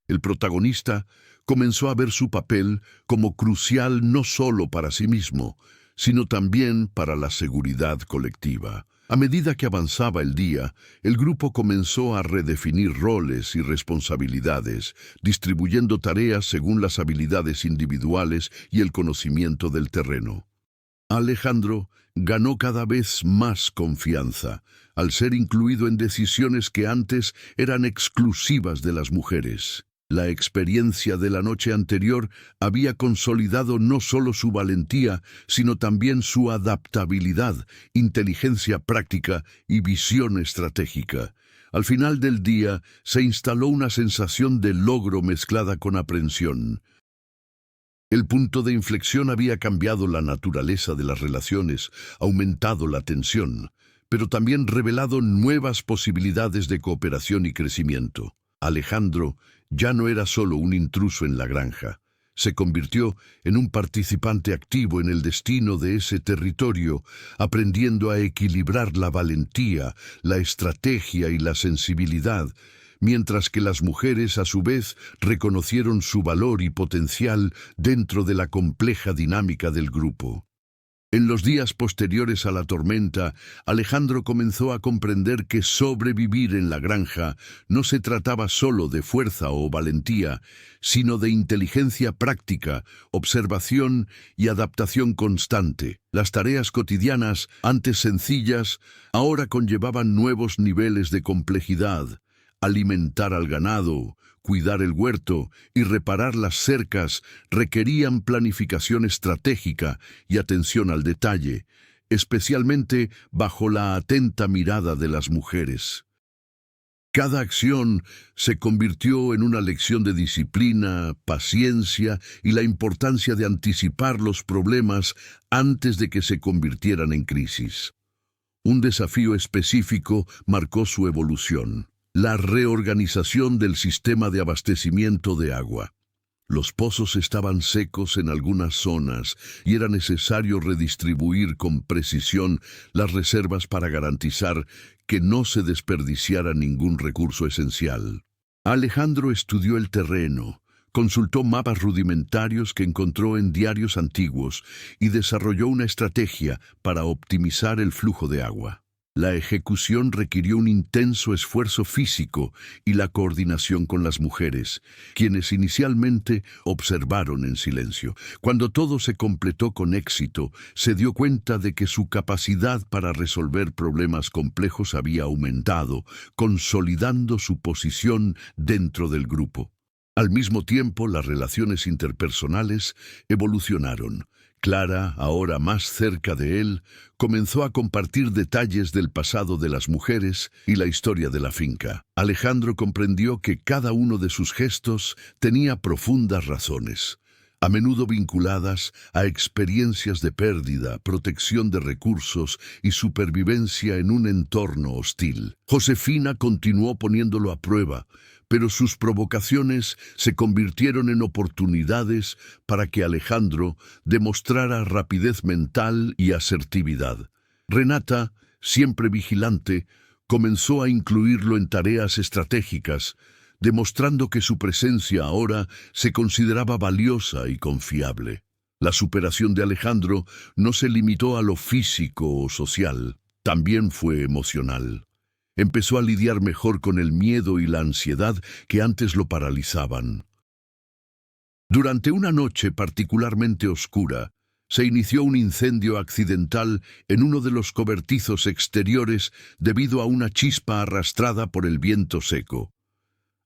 El protagonista comenzó a ver su papel como crucial no solo para sí mismo, sino también para la seguridad colectiva. A medida que avanzaba el día, el grupo comenzó a redefinir roles y responsabilidades, distribuyendo tareas según las habilidades individuales y el conocimiento del terreno. Alejandro ganó cada vez más confianza, al ser incluido en decisiones que antes eran exclusivas de las mujeres. La experiencia de la noche anterior había consolidado no solo su valentía, sino también su adaptabilidad, inteligencia práctica y visión estratégica. Al final del día se instaló una sensación de logro mezclada con aprensión. El punto de inflexión había cambiado la naturaleza de las relaciones, aumentado la tensión, pero también revelado nuevas posibilidades de cooperación y crecimiento. Alejandro ya no era solo un intruso en la granja. Se convirtió en un participante activo en el destino de ese territorio, aprendiendo a equilibrar la valentía, la estrategia y la sensibilidad, mientras que las mujeres, a su vez, reconocieron su valor y potencial dentro de la compleja dinámica del grupo. En los días posteriores a la tormenta, Alejandro comenzó a comprender que sobrevivir en la granja no se trataba solo de fuerza o valentía, sino de inteligencia práctica, observación y adaptación constante. Las tareas cotidianas, antes sencillas, ahora conllevaban nuevos niveles de complejidad. Alimentar al ganado, cuidar el huerto y reparar las cercas requerían planificación estratégica y atención al detalle, especialmente bajo la atenta mirada de las mujeres. Cada acción se convirtió en una lección de disciplina, paciencia y la importancia de anticipar los problemas antes de que se convirtieran en crisis. Un desafío específico marcó su evolución: la reorganización del sistema de abastecimiento de agua. Los pozos estaban secos en algunas zonas y era necesario redistribuir con precisión las reservas para garantizar que no se desperdiciara ningún recurso esencial. Alejandro estudió el terreno, consultó mapas rudimentarios que encontró en diarios antiguos y desarrolló una estrategia para optimizar el flujo de agua. La ejecución requirió un intenso esfuerzo físico y la coordinación con las mujeres, quienes inicialmente observaron en silencio. Cuando todo se completó con éxito, se dio cuenta de que su capacidad para resolver problemas complejos había aumentado, consolidando su posición dentro del grupo. Al mismo tiempo, las relaciones interpersonales evolucionaron. Clara, ahora más cerca de él, comenzó a compartir detalles del pasado de las mujeres y la historia de la finca. Alejandro comprendió que cada uno de sus gestos tenía profundas razones, a menudo vinculadas a experiencias de pérdida, protección de recursos y supervivencia en un entorno hostil. Josefina continuó poniéndolo a prueba, pero sus provocaciones se convirtieron en oportunidades para que Alejandro demostrara rapidez mental y asertividad. Renata, siempre vigilante, comenzó a incluirlo en tareas estratégicas, demostrando que su presencia ahora se consideraba valiosa y confiable. La superación de Alejandro no se limitó a lo físico o social, también fue emocional. Empezó a lidiar mejor con el miedo y la ansiedad que antes lo paralizaban. Durante una noche particularmente oscura, se inició un incendio accidental en uno de los cobertizos exteriores debido a una chispa arrastrada por el viento seco.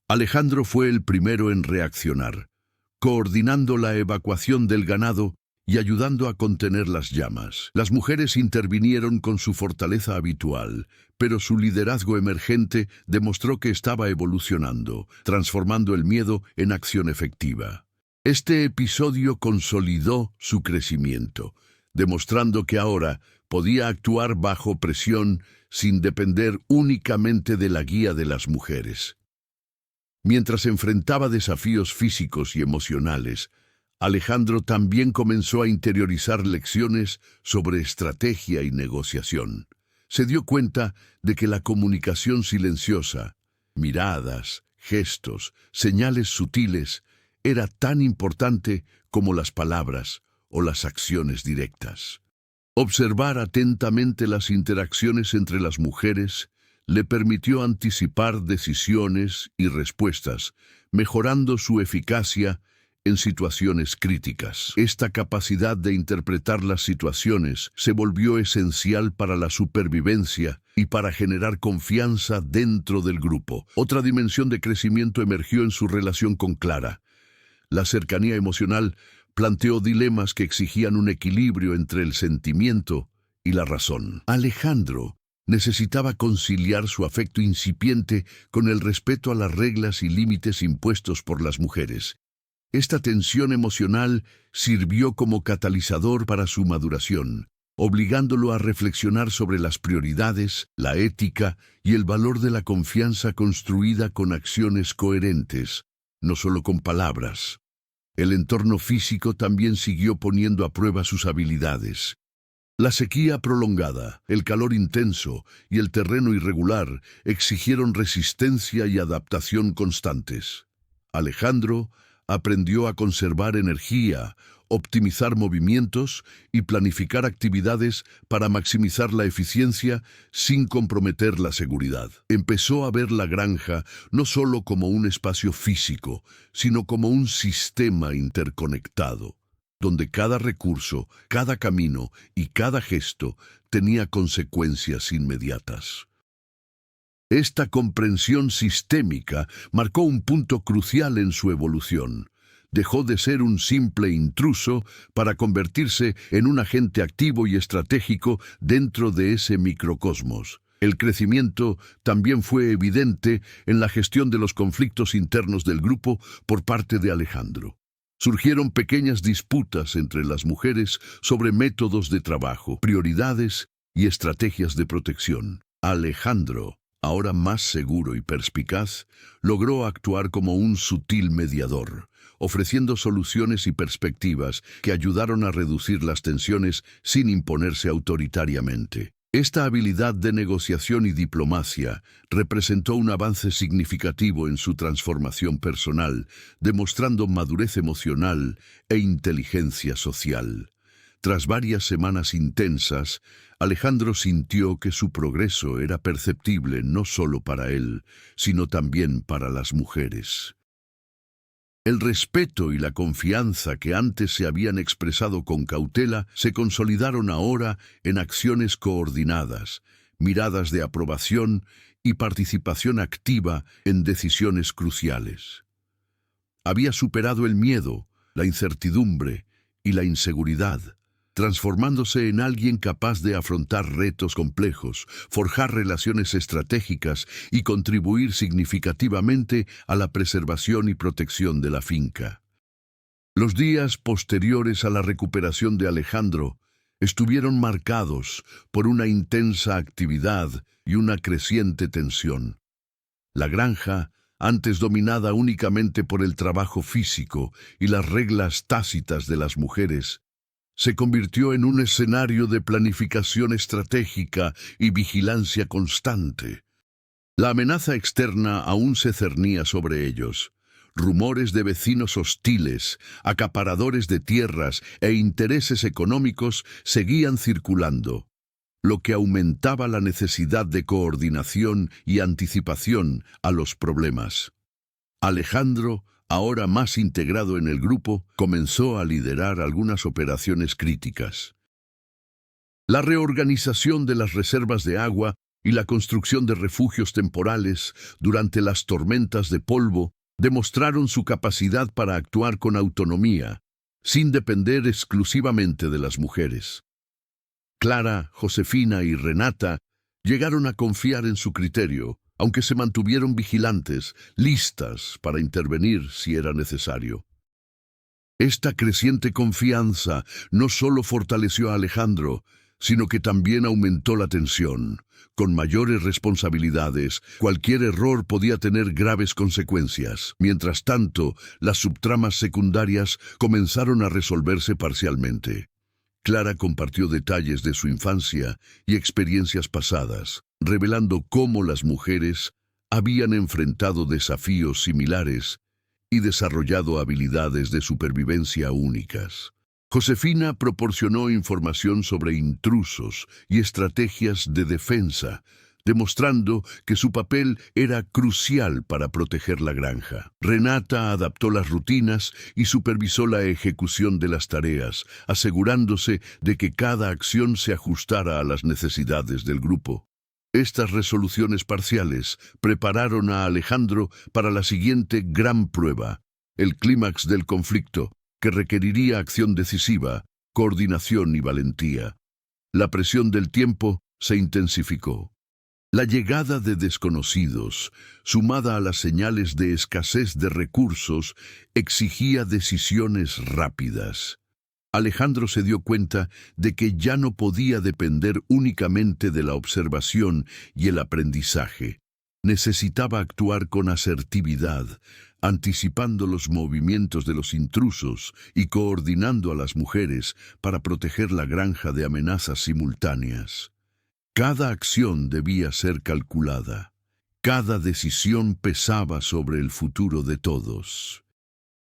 Alejandro fue el primero en reaccionar, coordinando la evacuación del ganado y ayudando a contener las llamas. Las mujeres intervinieron con su fortaleza habitual, pero su liderazgo emergente demostró que estaba evolucionando, transformando el miedo en acción efectiva. Este episodio consolidó su crecimiento, demostrando que ahora podía actuar bajo presión sin depender únicamente de la guía de las mujeres. Mientras enfrentaba desafíos físicos y emocionales, Alejandro también comenzó a interiorizar lecciones sobre estrategia y negociación. Se dio cuenta de que la comunicación silenciosa, miradas, gestos, señales sutiles, era tan importante como las palabras o las acciones directas. Observar atentamente las interacciones entre las mujeres le permitió anticipar decisiones y respuestas, mejorando su eficacia en situaciones críticas. Esta capacidad de interpretar las situaciones se volvió esencial para la supervivencia y para generar confianza dentro del grupo. Otra dimensión de crecimiento emergió en su relación con Clara. La cercanía emocional planteó dilemas que exigían un equilibrio entre el sentimiento y la razón. Alejandro necesitaba conciliar su afecto incipiente con el respeto a las reglas y límites impuestos por las mujeres. Esta tensión emocional sirvió como catalizador para su maduración, obligándolo a reflexionar sobre las prioridades, la ética y el valor de la confianza construida con acciones coherentes, no solo con palabras. El entorno físico también siguió poniendo a prueba sus habilidades. La sequía prolongada, el calor intenso y el terreno irregular exigieron resistencia y adaptación constantes. Alejandro aprendió a conservar energía, optimizar movimientos y planificar actividades para maximizar la eficiencia sin comprometer la seguridad. Empezó a ver la granja no solo como un espacio físico, sino como un sistema interconectado, donde cada recurso, cada camino y cada gesto tenía consecuencias inmediatas. Esta comprensión sistémica marcó un punto crucial en su evolución. Dejó de ser un simple intruso para convertirse en un agente activo y estratégico dentro de ese microcosmos. El crecimiento también fue evidente en la gestión de los conflictos internos del grupo por parte de Alejandro. Surgieron pequeñas disputas entre las mujeres sobre métodos de trabajo, prioridades y estrategias de protección. Alejandro, ahora más seguro y perspicaz, logró actuar como un sutil mediador, ofreciendo soluciones y perspectivas que ayudaron a reducir las tensiones sin imponerse autoritariamente. Esta habilidad de negociación y diplomacia representó un avance significativo en su transformación personal, demostrando madurez emocional e inteligencia social. Tras varias semanas intensas, Alejandro sintió que su progreso era perceptible no solo para él, sino también para las mujeres. El respeto y la confianza que antes se habían expresado con cautela se consolidaron ahora en acciones coordinadas, miradas de aprobación y participación activa en decisiones cruciales. Había superado el miedo, la incertidumbre y la inseguridad, transformándose en alguien capaz de afrontar retos complejos, forjar relaciones estratégicas y contribuir significativamente a la preservación y protección de la finca. Los días posteriores a la recuperación de Alejandro estuvieron marcados por una intensa actividad y una creciente tensión. La granja, antes dominada únicamente por el trabajo físico y las reglas tácitas de las mujeres, se convirtió en un escenario de planificación estratégica y vigilancia constante. La amenaza externa aún se cernía sobre ellos. Rumores de vecinos hostiles, acaparadores de tierras e intereses económicos seguían circulando, lo que aumentaba la necesidad de coordinación y anticipación a los problemas. Alejandro, ahora más integrado en el grupo, comenzó a liderar algunas operaciones críticas. La reorganización de las reservas de agua y la construcción de refugios temporales durante las tormentas de polvo demostraron su capacidad para actuar con autonomía, sin depender exclusivamente de las mujeres. Clara, Josefina y Renata llegaron a confiar en su criterio, aunque se mantuvieron vigilantes, listas para intervenir si era necesario. Esta creciente confianza no solo fortaleció a Alejandro, sino que también aumentó la tensión. Con mayores responsabilidades, cualquier error podía tener graves consecuencias. Mientras tanto, las subtramas secundarias comenzaron a resolverse parcialmente. Clara compartió detalles de su infancia y experiencias pasadas, revelando cómo las mujeres habían enfrentado desafíos similares y desarrollado habilidades de supervivencia únicas. Josefina proporcionó información sobre intrusos y estrategias de defensa, demostrando que su papel era crucial para proteger la granja. Renata adaptó las rutinas y supervisó la ejecución de las tareas, asegurándose de que cada acción se ajustara a las necesidades del grupo. Estas resoluciones parciales prepararon a Alejandro para la siguiente gran prueba, el clímax del conflicto, que requeriría acción decisiva, coordinación y valentía. La presión del tiempo se intensificó. La llegada de desconocidos, sumada a las señales de escasez de recursos, exigía decisiones rápidas. Alejandro se dio cuenta de que ya no podía depender únicamente de la observación y el aprendizaje. Necesitaba actuar con asertividad, anticipando los movimientos de los intrusos y coordinando a las mujeres para proteger la granja de amenazas simultáneas. Cada acción debía ser calculada. Cada decisión pesaba sobre el futuro de todos.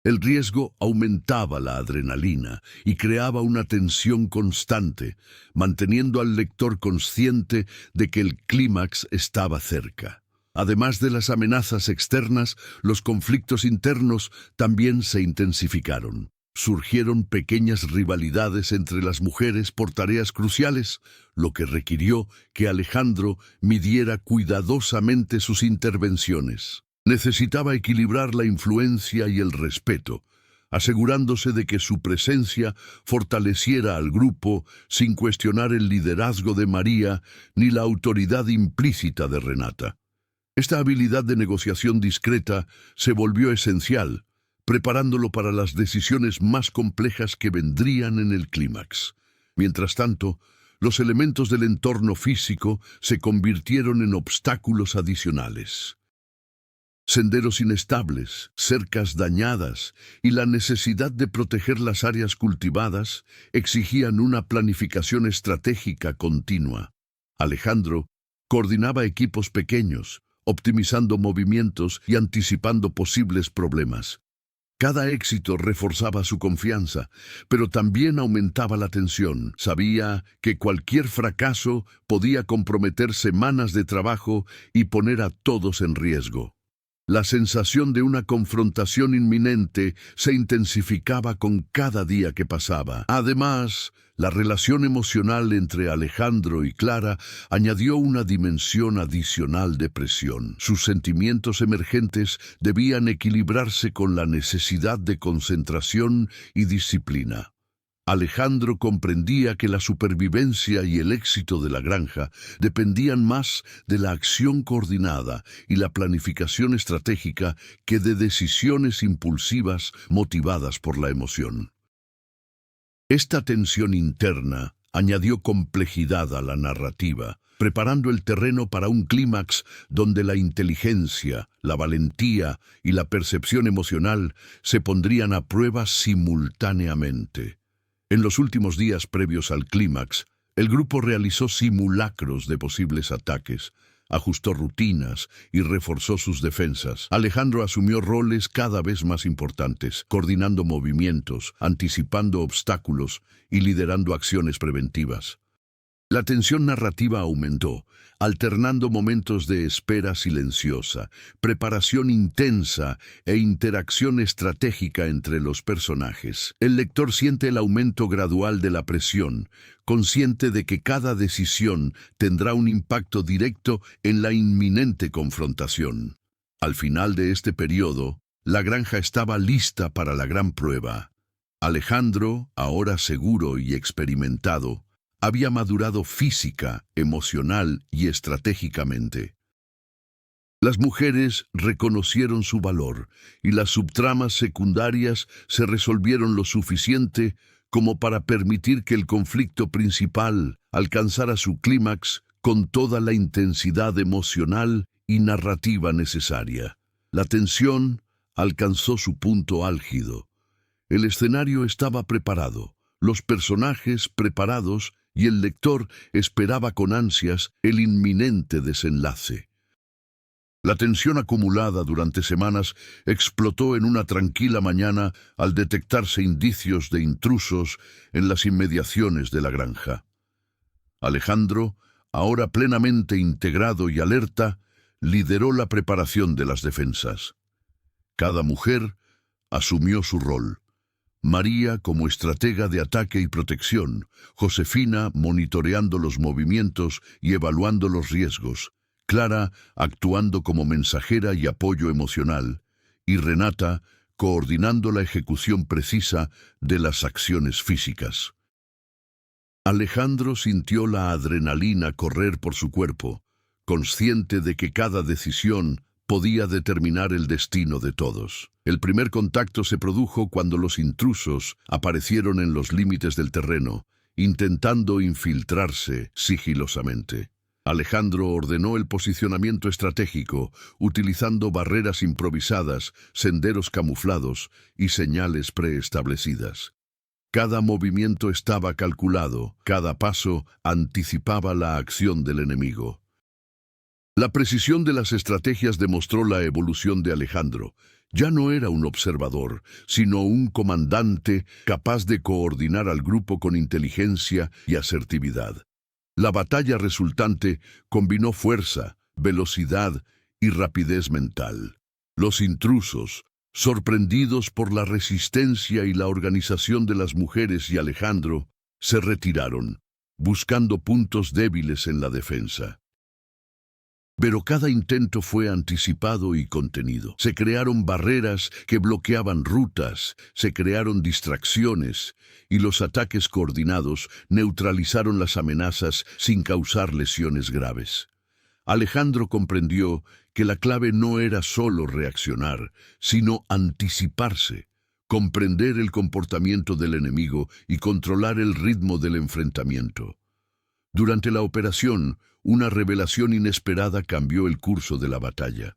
El riesgo aumentaba la adrenalina y creaba una tensión constante, manteniendo al lector consciente de que el clímax estaba cerca. Además de las amenazas externas, los conflictos internos también se intensificaron. Surgieron pequeñas rivalidades entre las mujeres por tareas cruciales, lo que requirió que Alejandro midiera cuidadosamente sus intervenciones. Necesitaba equilibrar la influencia y el respeto, asegurándose de que su presencia fortaleciera al grupo sin cuestionar el liderazgo de María ni la autoridad implícita de Renata. Esta habilidad de negociación discreta se volvió esencial, preparándolo para las decisiones más complejas que vendrían en el clímax. Mientras tanto, los elementos del entorno físico se convirtieron en obstáculos adicionales. Senderos inestables, cercas dañadas y la necesidad de proteger las áreas cultivadas exigían una planificación estratégica continua. Alejandro coordinaba equipos pequeños, optimizando movimientos y anticipando posibles problemas. Cada éxito reforzaba su confianza, pero también aumentaba la tensión. Sabía que cualquier fracaso podía comprometer semanas de trabajo y poner a todos en riesgo. La sensación de una confrontación inminente se intensificaba con cada día que pasaba. Además, la relación emocional entre Alejandro y Clara añadió una dimensión adicional de presión. Sus sentimientos emergentes debían equilibrarse con la necesidad de concentración y disciplina. Alejandro comprendía que la supervivencia y el éxito de la granja dependían más de la acción coordinada y la planificación estratégica que de decisiones impulsivas motivadas por la emoción. Esta tensión interna añadió complejidad a la narrativa, preparando el terreno para un clímax donde la inteligencia, la valentía y la percepción emocional se pondrían a prueba simultáneamente. En los últimos días previos al clímax, el grupo realizó simulacros de posibles ataques, ajustó rutinas y reforzó sus defensas. Alejandro asumió roles cada vez más importantes, coordinando movimientos, anticipando obstáculos y liderando acciones preventivas. La tensión narrativa aumentó, alternando momentos de espera silenciosa, preparación intensa e interacción estratégica entre los personajes. El lector siente el aumento gradual de la presión, consciente de que cada decisión tendrá un impacto directo en la inminente confrontación. Al final de este periodo, la granja estaba lista para la gran prueba. Alejandro, ahora seguro y experimentado, había madurado física, emocional y estratégicamente. Las mujeres reconocieron su valor y las subtramas secundarias se resolvieron lo suficiente como para permitir que el conflicto principal alcanzara su clímax con toda la intensidad emocional y narrativa necesaria. La tensión alcanzó su punto álgido. El escenario estaba preparado, los personajes preparados y el lector esperaba con ansias el inminente desenlace. La tensión acumulada durante semanas explotó en una tranquila mañana al detectarse indicios de intrusos en las inmediaciones de la granja. Alejandro, ahora plenamente integrado y alerta, lideró la preparación de las defensas. Cada mujer asumió su rol. María como estratega de ataque y protección, Josefina monitoreando los movimientos y evaluando los riesgos, Clara actuando como mensajera y apoyo emocional, y Renata coordinando la ejecución precisa de las acciones físicas. Alejandro sintió la adrenalina correr por su cuerpo, consciente de que cada decisión podía determinar el destino de todos. El primer contacto se produjo cuando los intrusos aparecieron en los límites del terreno, intentando infiltrarse sigilosamente. Alejandro ordenó el posicionamiento estratégico, utilizando barreras improvisadas, senderos camuflados y señales preestablecidas. Cada movimiento estaba calculado, cada paso anticipaba la acción del enemigo. La precisión de las estrategias demostró la evolución de Alejandro. Ya no era un observador, sino un comandante capaz de coordinar al grupo con inteligencia y asertividad. La batalla resultante combinó fuerza, velocidad y rapidez mental. Los intrusos, sorprendidos por la resistencia y la organización de las mujeres y Alejandro, se retiraron, buscando puntos débiles en la defensa. Pero cada intento fue anticipado y contenido. Se crearon barreras que bloqueaban rutas, se crearon distracciones, y los ataques coordinados neutralizaron las amenazas sin causar lesiones graves. Alejandro comprendió que la clave no era solo reaccionar, sino anticiparse, comprender el comportamiento del enemigo y controlar el ritmo del enfrentamiento. Durante la operación, una revelación inesperada cambió el curso de la batalla.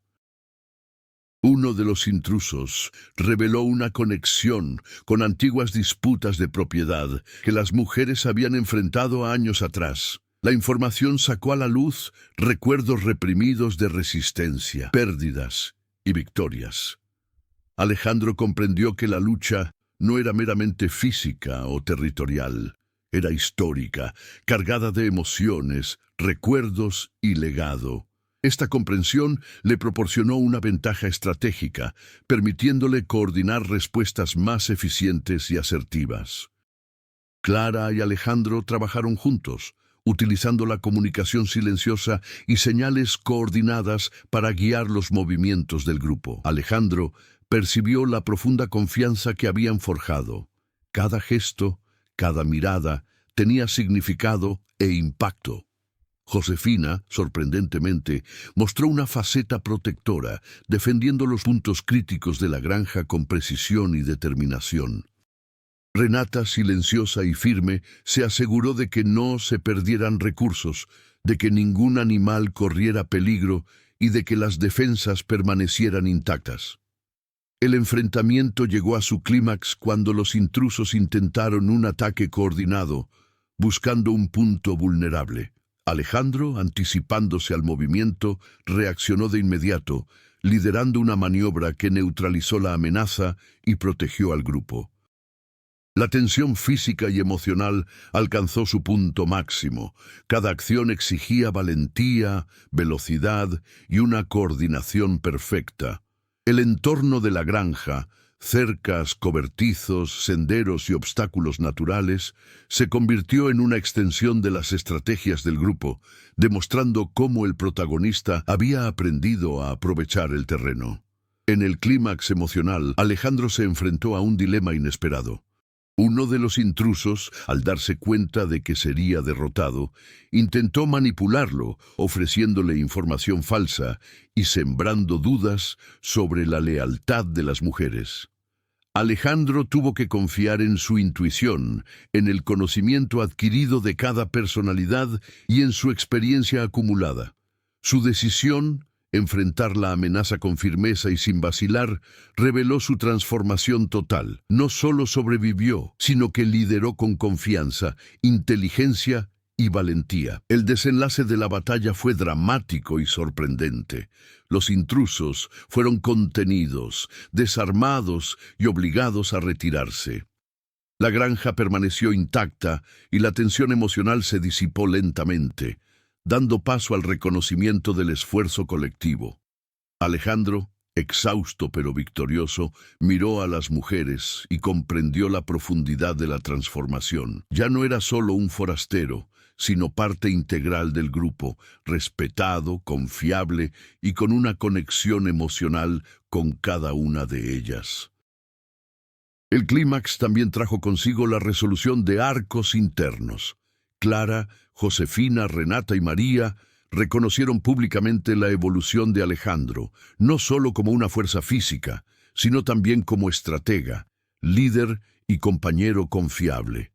Uno de los intrusos reveló una conexión con antiguas disputas de propiedad que las mujeres habían enfrentado años atrás. La información sacó a la luz recuerdos reprimidos de resistencia, pérdidas y victorias. Alejandro comprendió que la lucha no era meramente física o territorial. Era histórica, cargada de emociones, recuerdos y legado. Esta comprensión le proporcionó una ventaja estratégica, permitiéndole coordinar respuestas más eficientes y asertivas. Clara y Alejandro trabajaron juntos, utilizando la comunicación silenciosa y señales coordinadas para guiar los movimientos del grupo. Alejandro percibió la profunda confianza que habían forjado. Cada gesto, cada mirada tenía significado e impacto. Josefina, sorprendentemente, mostró una faceta protectora, defendiendo los puntos críticos de la granja con precisión y determinación. Renata, silenciosa y firme, se aseguró de que no se perdieran recursos, de que ningún animal corriera peligro y de que las defensas permanecieran intactas. El enfrentamiento llegó a su clímax cuando los intrusos intentaron un ataque coordinado, buscando un punto vulnerable. Alejandro, anticipándose al movimiento, reaccionó de inmediato, liderando una maniobra que neutralizó la amenaza y protegió al grupo. La tensión física y emocional alcanzó su punto máximo. Cada acción exigía valentía, velocidad y una coordinación perfecta. El entorno de la granja, cercas, cobertizos, senderos y obstáculos naturales, se convirtió en una extensión de las estrategias del grupo, demostrando cómo el protagonista había aprendido a aprovechar el terreno. En el clímax emocional, Alejandro se enfrentó a un dilema inesperado. Uno de los intrusos, al darse cuenta de que sería derrotado, intentó manipularlo, ofreciéndole información falsa y sembrando dudas sobre la lealtad de las mujeres. Alejandro tuvo que confiar en su intuición, en el conocimiento adquirido de cada personalidad y en su experiencia acumulada. Su decisión, enfrentar la amenaza con firmeza y sin vacilar, reveló su transformación total. No solo sobrevivió, sino que lideró con confianza, inteligencia y valentía. El desenlace de la batalla fue dramático y sorprendente. Los intrusos fueron contenidos, desarmados y obligados a retirarse. La granja permaneció intacta y la tensión emocional se disipó lentamente, dando paso al reconocimiento del esfuerzo colectivo. Alejandro, exhausto pero victorioso, miró a las mujeres y comprendió la profundidad de la transformación. Ya no era solo un forastero, sino parte integral del grupo, respetado, confiable y con una conexión emocional con cada una de ellas. El clímax también trajo consigo la resolución de arcos internos. Clara, Josefina, Renata y María reconocieron públicamente la evolución de Alejandro, no solo como una fuerza física, sino también como estratega, líder y compañero confiable.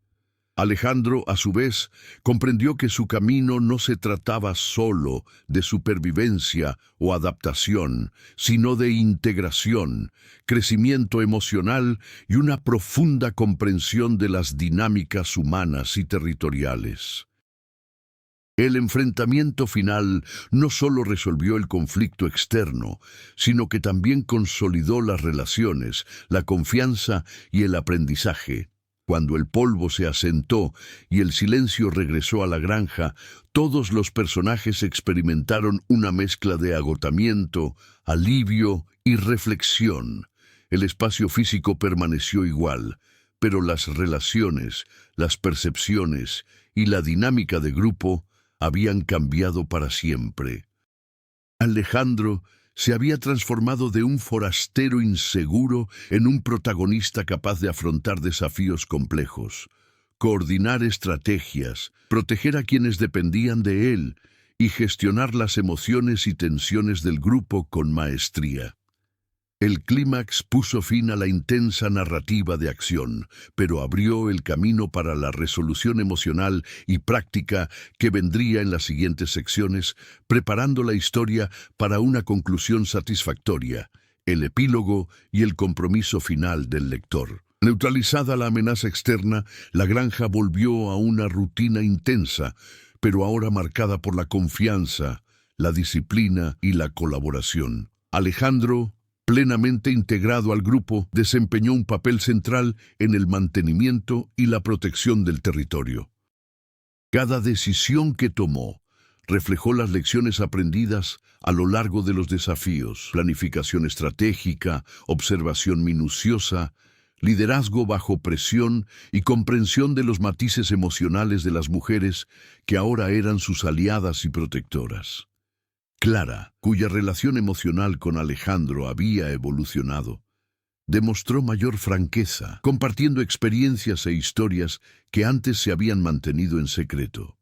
Alejandro, a su vez, comprendió que su camino no se trataba solo de supervivencia o adaptación, sino de integración, crecimiento emocional y una profunda comprensión de las dinámicas humanas y territoriales. El enfrentamiento final no solo resolvió el conflicto externo, sino que también consolidó las relaciones, la confianza y el aprendizaje. Cuando el polvo se asentó y el silencio regresó a la granja, todos los personajes experimentaron una mezcla de agotamiento, alivio y reflexión. El espacio físico permaneció igual, pero las relaciones, las percepciones y la dinámica de grupo habían cambiado para siempre. Alejandro se había transformado de un forastero inseguro en un protagonista capaz de afrontar desafíos complejos, coordinar estrategias, proteger a quienes dependían de él y gestionar las emociones y tensiones del grupo con maestría. El clímax puso fin a la intensa narrativa de acción, pero abrió el camino para la resolución emocional y práctica que vendría en las siguientes secciones, preparando la historia para una conclusión satisfactoria, el epílogo y el compromiso final del lector. Neutralizada la amenaza externa, la granja volvió a una rutina intensa, pero ahora marcada por la confianza, la disciplina y la colaboración. Alejandro, plenamente integrado al grupo, desempeñó un papel central en el mantenimiento y la protección del territorio. Cada decisión que tomó reflejó las lecciones aprendidas a lo largo de los desafíos: planificación estratégica, observación minuciosa, liderazgo bajo presión y comprensión de los matices emocionales de las mujeres que ahora eran sus aliadas y protectoras. Clara, cuya relación emocional con Alejandro había evolucionado, demostró mayor franqueza, compartiendo experiencias e historias que antes se habían mantenido en secreto.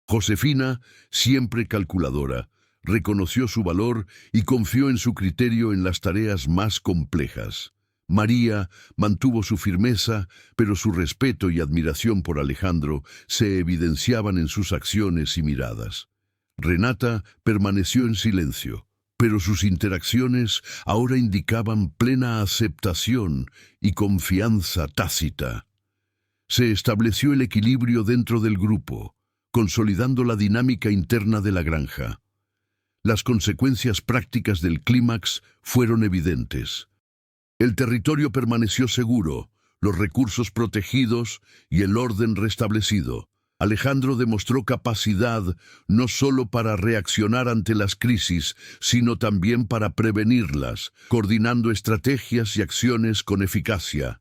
Josefina, siempre calculadora, reconoció su valor y confió en su criterio en las tareas más complejas. María mantuvo su firmeza, pero su respeto y admiración por Alejandro se evidenciaban en sus acciones y miradas. Renata permaneció en silencio, pero sus interacciones ahora indicaban plena aceptación y confianza tácita. Se estableció el equilibrio dentro del grupo, consolidando la dinámica interna de la granja. Las consecuencias prácticas del clímax fueron evidentes. El territorio permaneció seguro, los recursos protegidos y el orden restablecido. Alejandro demostró capacidad no solo para reaccionar ante las crisis, sino también para prevenirlas, coordinando estrategias y acciones con eficacia.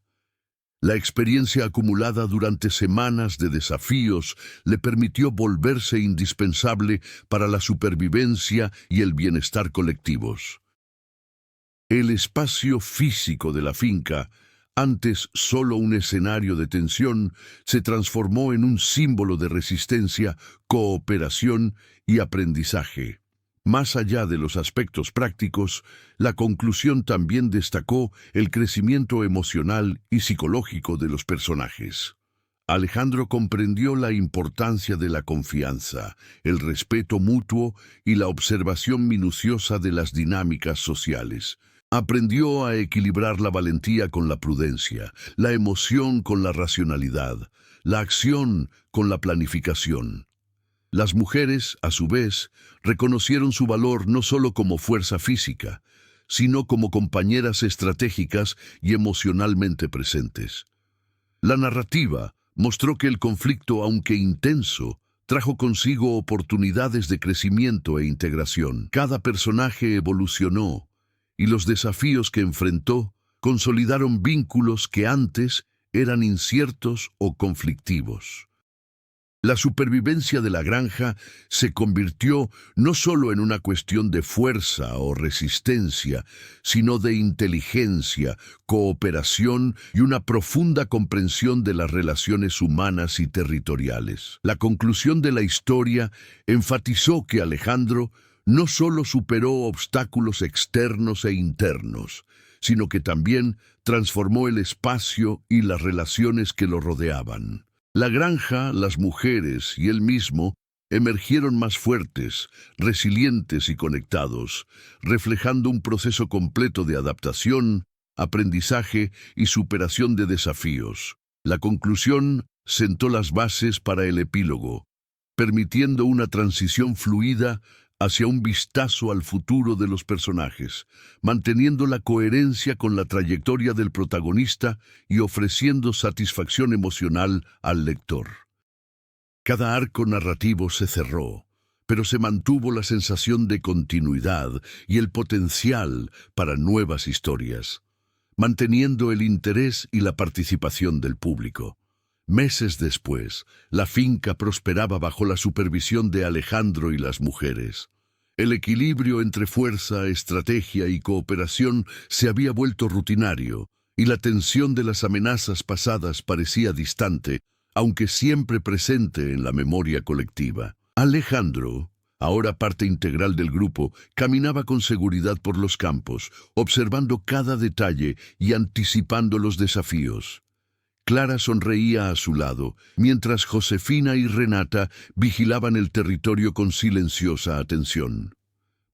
La experiencia acumulada durante semanas de desafíos le permitió volverse indispensable para la supervivencia y el bienestar colectivos. El espacio físico de la finca, antes solo un escenario de tensión, se transformó en un símbolo de resistencia, cooperación y aprendizaje. Más allá de los aspectos prácticos, la conclusión también destacó el crecimiento emocional y psicológico de los personajes. Alejandro comprendió la importancia de la confianza, el respeto mutuo y la observación minuciosa de las dinámicas sociales. Aprendió a equilibrar la valentía con la prudencia, la emoción con la racionalidad, la acción con la planificación. Las mujeres, a su vez, reconocieron su valor no solo como fuerza física, sino como compañeras estratégicas y emocionalmente presentes. La narrativa mostró que el conflicto, aunque intenso, trajo consigo oportunidades de crecimiento e integración. Cada personaje evolucionó, y los desafíos que enfrentó consolidaron vínculos que antes eran inciertos o conflictivos. La supervivencia de la granja se convirtió no solo en una cuestión de fuerza o resistencia, sino de inteligencia, cooperación y una profunda comprensión de las relaciones humanas y territoriales. La conclusión de la historia enfatizó que Alejandro no solo superó obstáculos externos e internos, sino que también transformó el espacio y las relaciones que lo rodeaban. La granja, las mujeres y él mismo emergieron más fuertes, resilientes y conectados, reflejando un proceso completo de adaptación, aprendizaje y superación de desafíos. La conclusión sentó las bases para el epílogo, permitiendo una transición fluida hacia un vistazo al futuro de los personajes, manteniendo la coherencia con la trayectoria del protagonista y ofreciendo satisfacción emocional al lector. Cada arco narrativo se cerró, pero se mantuvo la sensación de continuidad y el potencial para nuevas historias, manteniendo el interés y la participación del público. Meses después, la finca prosperaba bajo la supervisión de Alejandro y las mujeres. El equilibrio entre fuerza, estrategia y cooperación se había vuelto rutinario, y la tensión de las amenazas pasadas parecía distante, aunque siempre presente en la memoria colectiva. Alejandro, ahora parte integral del grupo, caminaba con seguridad por los campos, observando cada detalle y anticipando los desafíos. Clara sonreía a su lado, mientras Josefina y Renata vigilaban el territorio con silenciosa atención.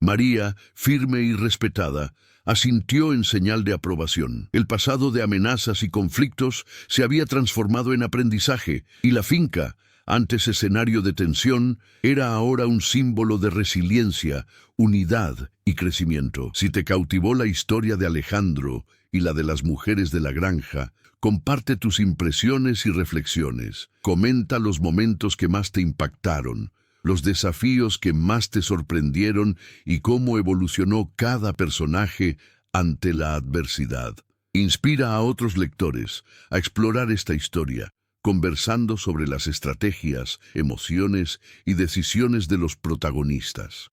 María, firme y respetada, asintió en señal de aprobación. El pasado de amenazas y conflictos se había transformado en aprendizaje, y la finca, antes escenario de tensión, era ahora un símbolo de resiliencia, unidad y crecimiento. Si te cautivó la historia de Alejandro y la de las mujeres de la granja, comparte tus impresiones y reflexiones. Comenta los momentos que más te impactaron, los desafíos que más te sorprendieron y cómo evolucionó cada personaje ante la adversidad. Inspira a otros lectores a explorar esta historia, conversando sobre las estrategias, emociones y decisiones de los protagonistas.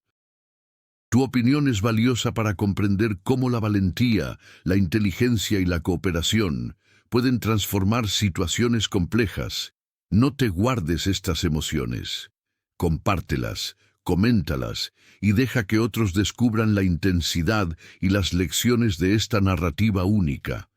Tu opinión es valiosa para comprender cómo la valentía, la inteligencia y la cooperación pueden transformar situaciones complejas. No te guardes estas emociones. Compártelas, coméntalas y deja que otros descubran la intensidad y las lecciones de esta narrativa única.